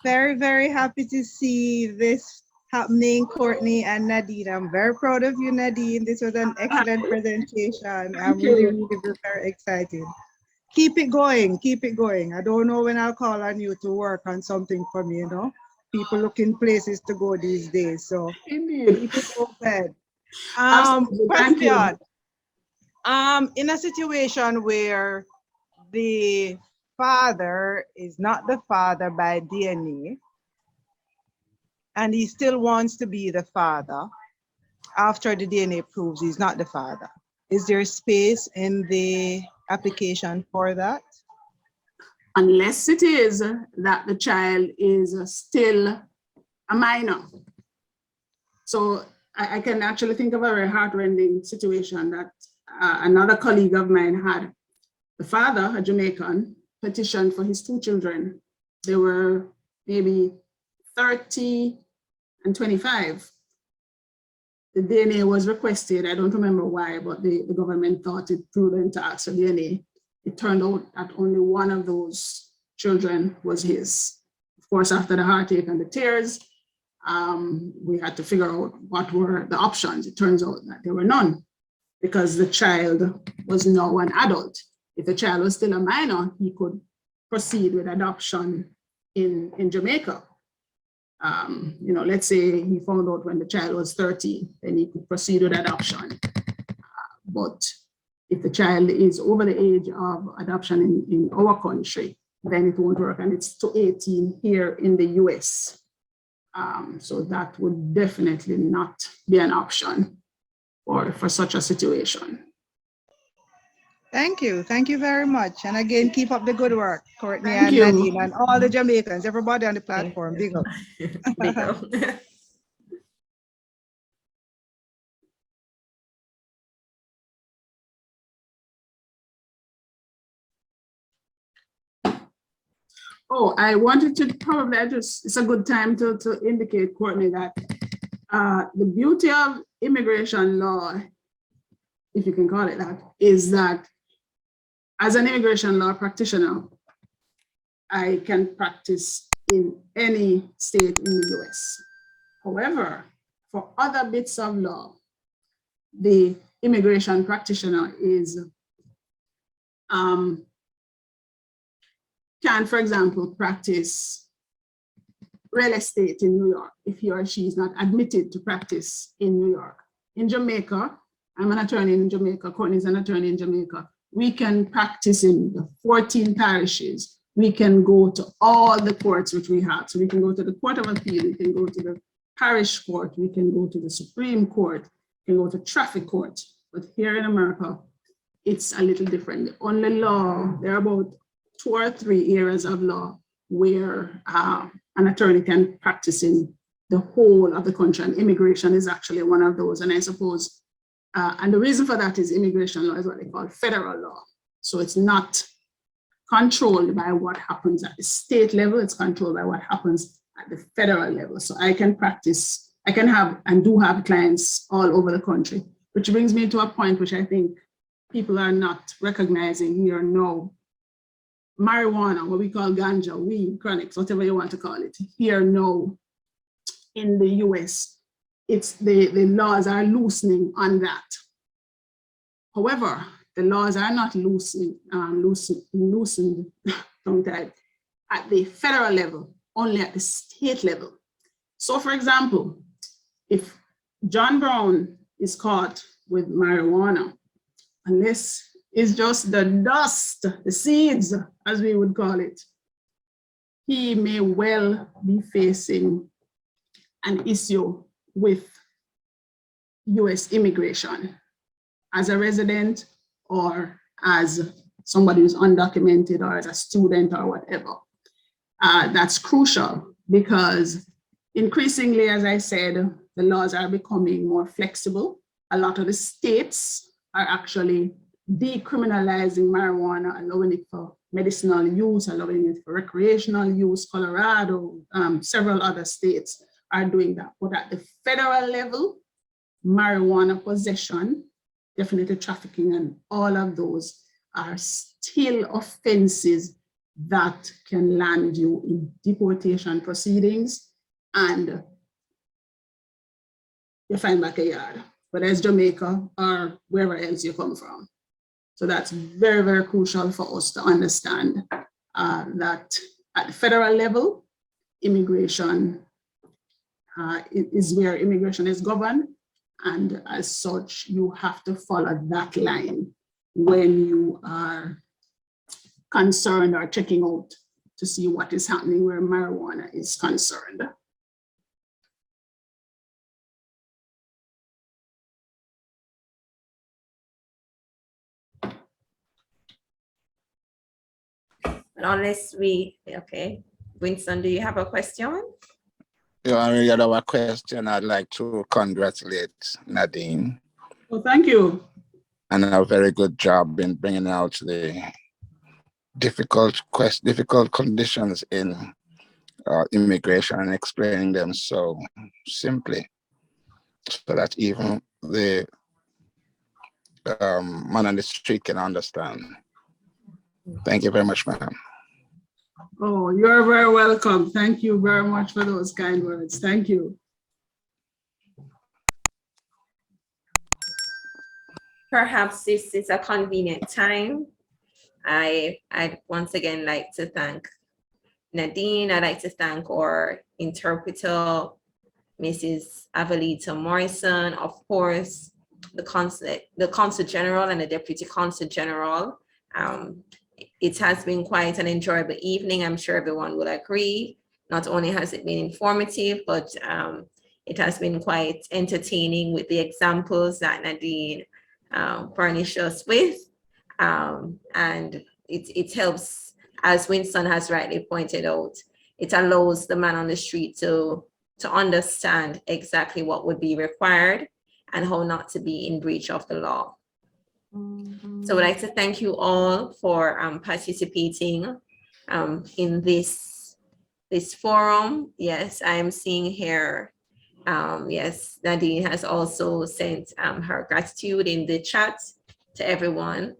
Speaker 8: very happy to see this happening, Courtney and Nadine. I'm very proud of you, Nadine. This was an excellent presentation. I'm really very excited. Keep it going, keep it going. I don't know when I'll call on you to work on something for me, you know. People looking places to go these days, so
Speaker 1: Indeed.
Speaker 8: keep it open.
Speaker 1: Absolutely. Thank you.
Speaker 8: Question. In a situation where the father is not the father by DNA, and he still wants to be the father after the DNA proves he's not the father, is there space in the application for that?
Speaker 1: Unless it is that the child is still a minor. So I can actually think of a very heartrending situation that another colleague of mine had. The father, a Jamaican, petitioned for his two children. They were maybe 30 and 25. The DNA was requested. I don't remember why, but the government thought it prudent to ask for DNA. It turned out that only one of those children was his. Of course, after the heartache and the tears, we had to figure out what were the options. It turns out that there were none, because the child was now an adult. If the child was still a minor, he could proceed with adoption in Jamaica. Let's say he found out when the child was 30, then he could proceed with adoption. But if the child is over the age of adoption in our country, then it won't work, and it's to 18 here in the US. So that would definitely not be an option for such a situation.
Speaker 8: Thank you very much. And again, keep up the good work, Courtney
Speaker 1: Thank
Speaker 8: and
Speaker 1: you.
Speaker 8: Nadine and all the Jamaicans, everybody on the platform, big up.
Speaker 3: Big up.
Speaker 1: Oh, I wanted to probably it's a good time to indicate, Courtney, that the beauty of immigration law, if you can call it that, is that as an immigration law practitioner, I can practice in any state in the US. However, for other bits of law, the immigration practitioner can, for example, practice real estate in New York if he or she is not admitted to practice in New York. In Jamaica, I'm an attorney in Jamaica, Courtney is an attorney in Jamaica. We can practice in the 14 parishes. We can go to all the courts which we have. So we can go to the Court of Appeal, we can go to the Parish Court, we can go to the Supreme Court, we can go to Traffic Court. But here in America, it's a little different. The only law, there are about 2 or 3 areas of law where an attorney can practice in the whole of the country, and immigration is actually one of those. And I suppose, and the reason for that is immigration law is what they call federal law. So it's not controlled by what happens at the state level, it's controlled by what happens at the federal level. So I can practice, I can have and do have clients all over the country, which brings me to a point which I think people are not recognizing here now. Marijuana, what we call ganja, weed, chronics, whatever you want to call it, here now in the US the laws are loosening on that. However, the laws are not loosened at the federal level, only at the state level. So for example, if John Brown is caught with marijuana, and this is just the dust, the seeds, as we would call it, he may well be facing an issue with US immigration as a resident or as somebody who's undocumented or as a student or whatever. That's crucial because increasingly, as I said, the laws are becoming more flexible. A lot of the states are actually decriminalizing marijuana, allowing it for medicinal use, allowing it for recreational use. Colorado, several other states are doing that. But at the federal level, marijuana possession, definitely trafficking, and all of those are still offenses that can land you in deportation proceedings and you find back a yard, whether it's Jamaica or wherever else you come from. So that's very, very crucial for us to understand that at the federal level, immigration is where immigration is governed. And as such, you have to follow that line when you are concerned or checking out to see what is happening where marijuana is concerned.
Speaker 3: But unless we, okay. Winston, do you have a question?
Speaker 9: Yeah, I really have a question. I'd like to congratulate Nadine.
Speaker 1: Well, thank you.
Speaker 9: And a very good job in bringing out the difficult conditions in immigration and explaining them so simply, so that even the man on the street can understand. Thank you very much, ma'am.
Speaker 1: Oh, you're very welcome. Thank you very much for those kind words. Thank you.
Speaker 3: Perhaps this is a convenient time. I'd once again like to thank Nadine. I'd like to thank our interpreter, Mrs. Avalita Morrison, of course, the Consul General and the Deputy Consul General. It has been quite an enjoyable evening. I'm sure everyone will agree. Not only has it been informative, but it has been quite entertaining with the examples that Nadine furnished us with. And it helps, as Winston has rightly pointed out, it allows the man on the street to understand exactly what would be required and how not to be in breach of the law. So I'd like to thank you all for participating in this forum. Yes, I am seeing here, yes, Nadine has also sent her gratitude in the chat to everyone.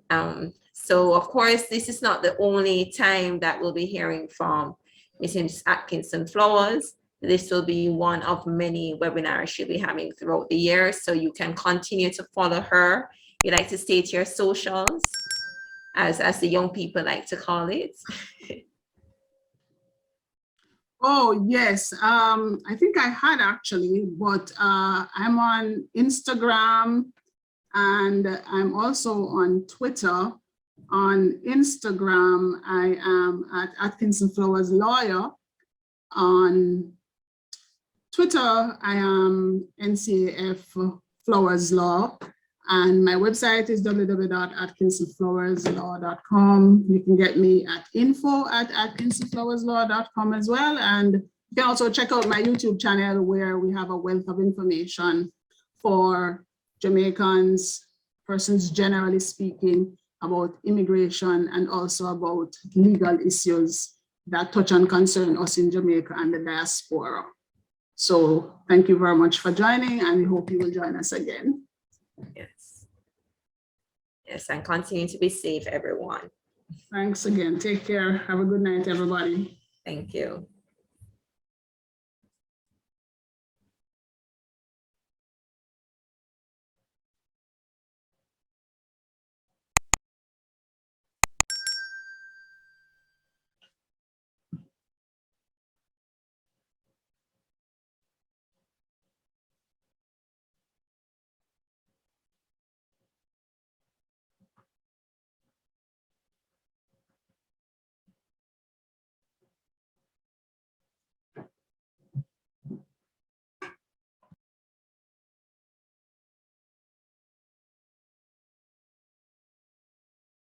Speaker 3: So of course, this is not the only time that we'll be hearing from Mrs. Atkinson Flowers. This will be one of many webinars she'll be having throughout the year. So you can continue to follow her. You like to state your socials, as the young people like to call it.
Speaker 1: Oh, yes. I think I had actually, but I'm on Instagram and I'm also on Twitter. On Instagram, I am at Atkinson Flowers Lawyer. On Twitter, I am NCAF Flowers Law. And my website is www.atkinsonflowerslaw.com. You can get me at info@atkinsonflowerslaw.com as well. And you can also check out my YouTube channel where we have a wealth of information for Jamaicans, persons generally speaking, about immigration and also about legal issues that touch and concern us in Jamaica and the diaspora. So thank you very much for joining, and we hope you will join us again.
Speaker 3: Yes. Yes, and continue to be safe, everyone.
Speaker 1: Thanks again. Take care. Have a good night, everybody.
Speaker 3: Thank you.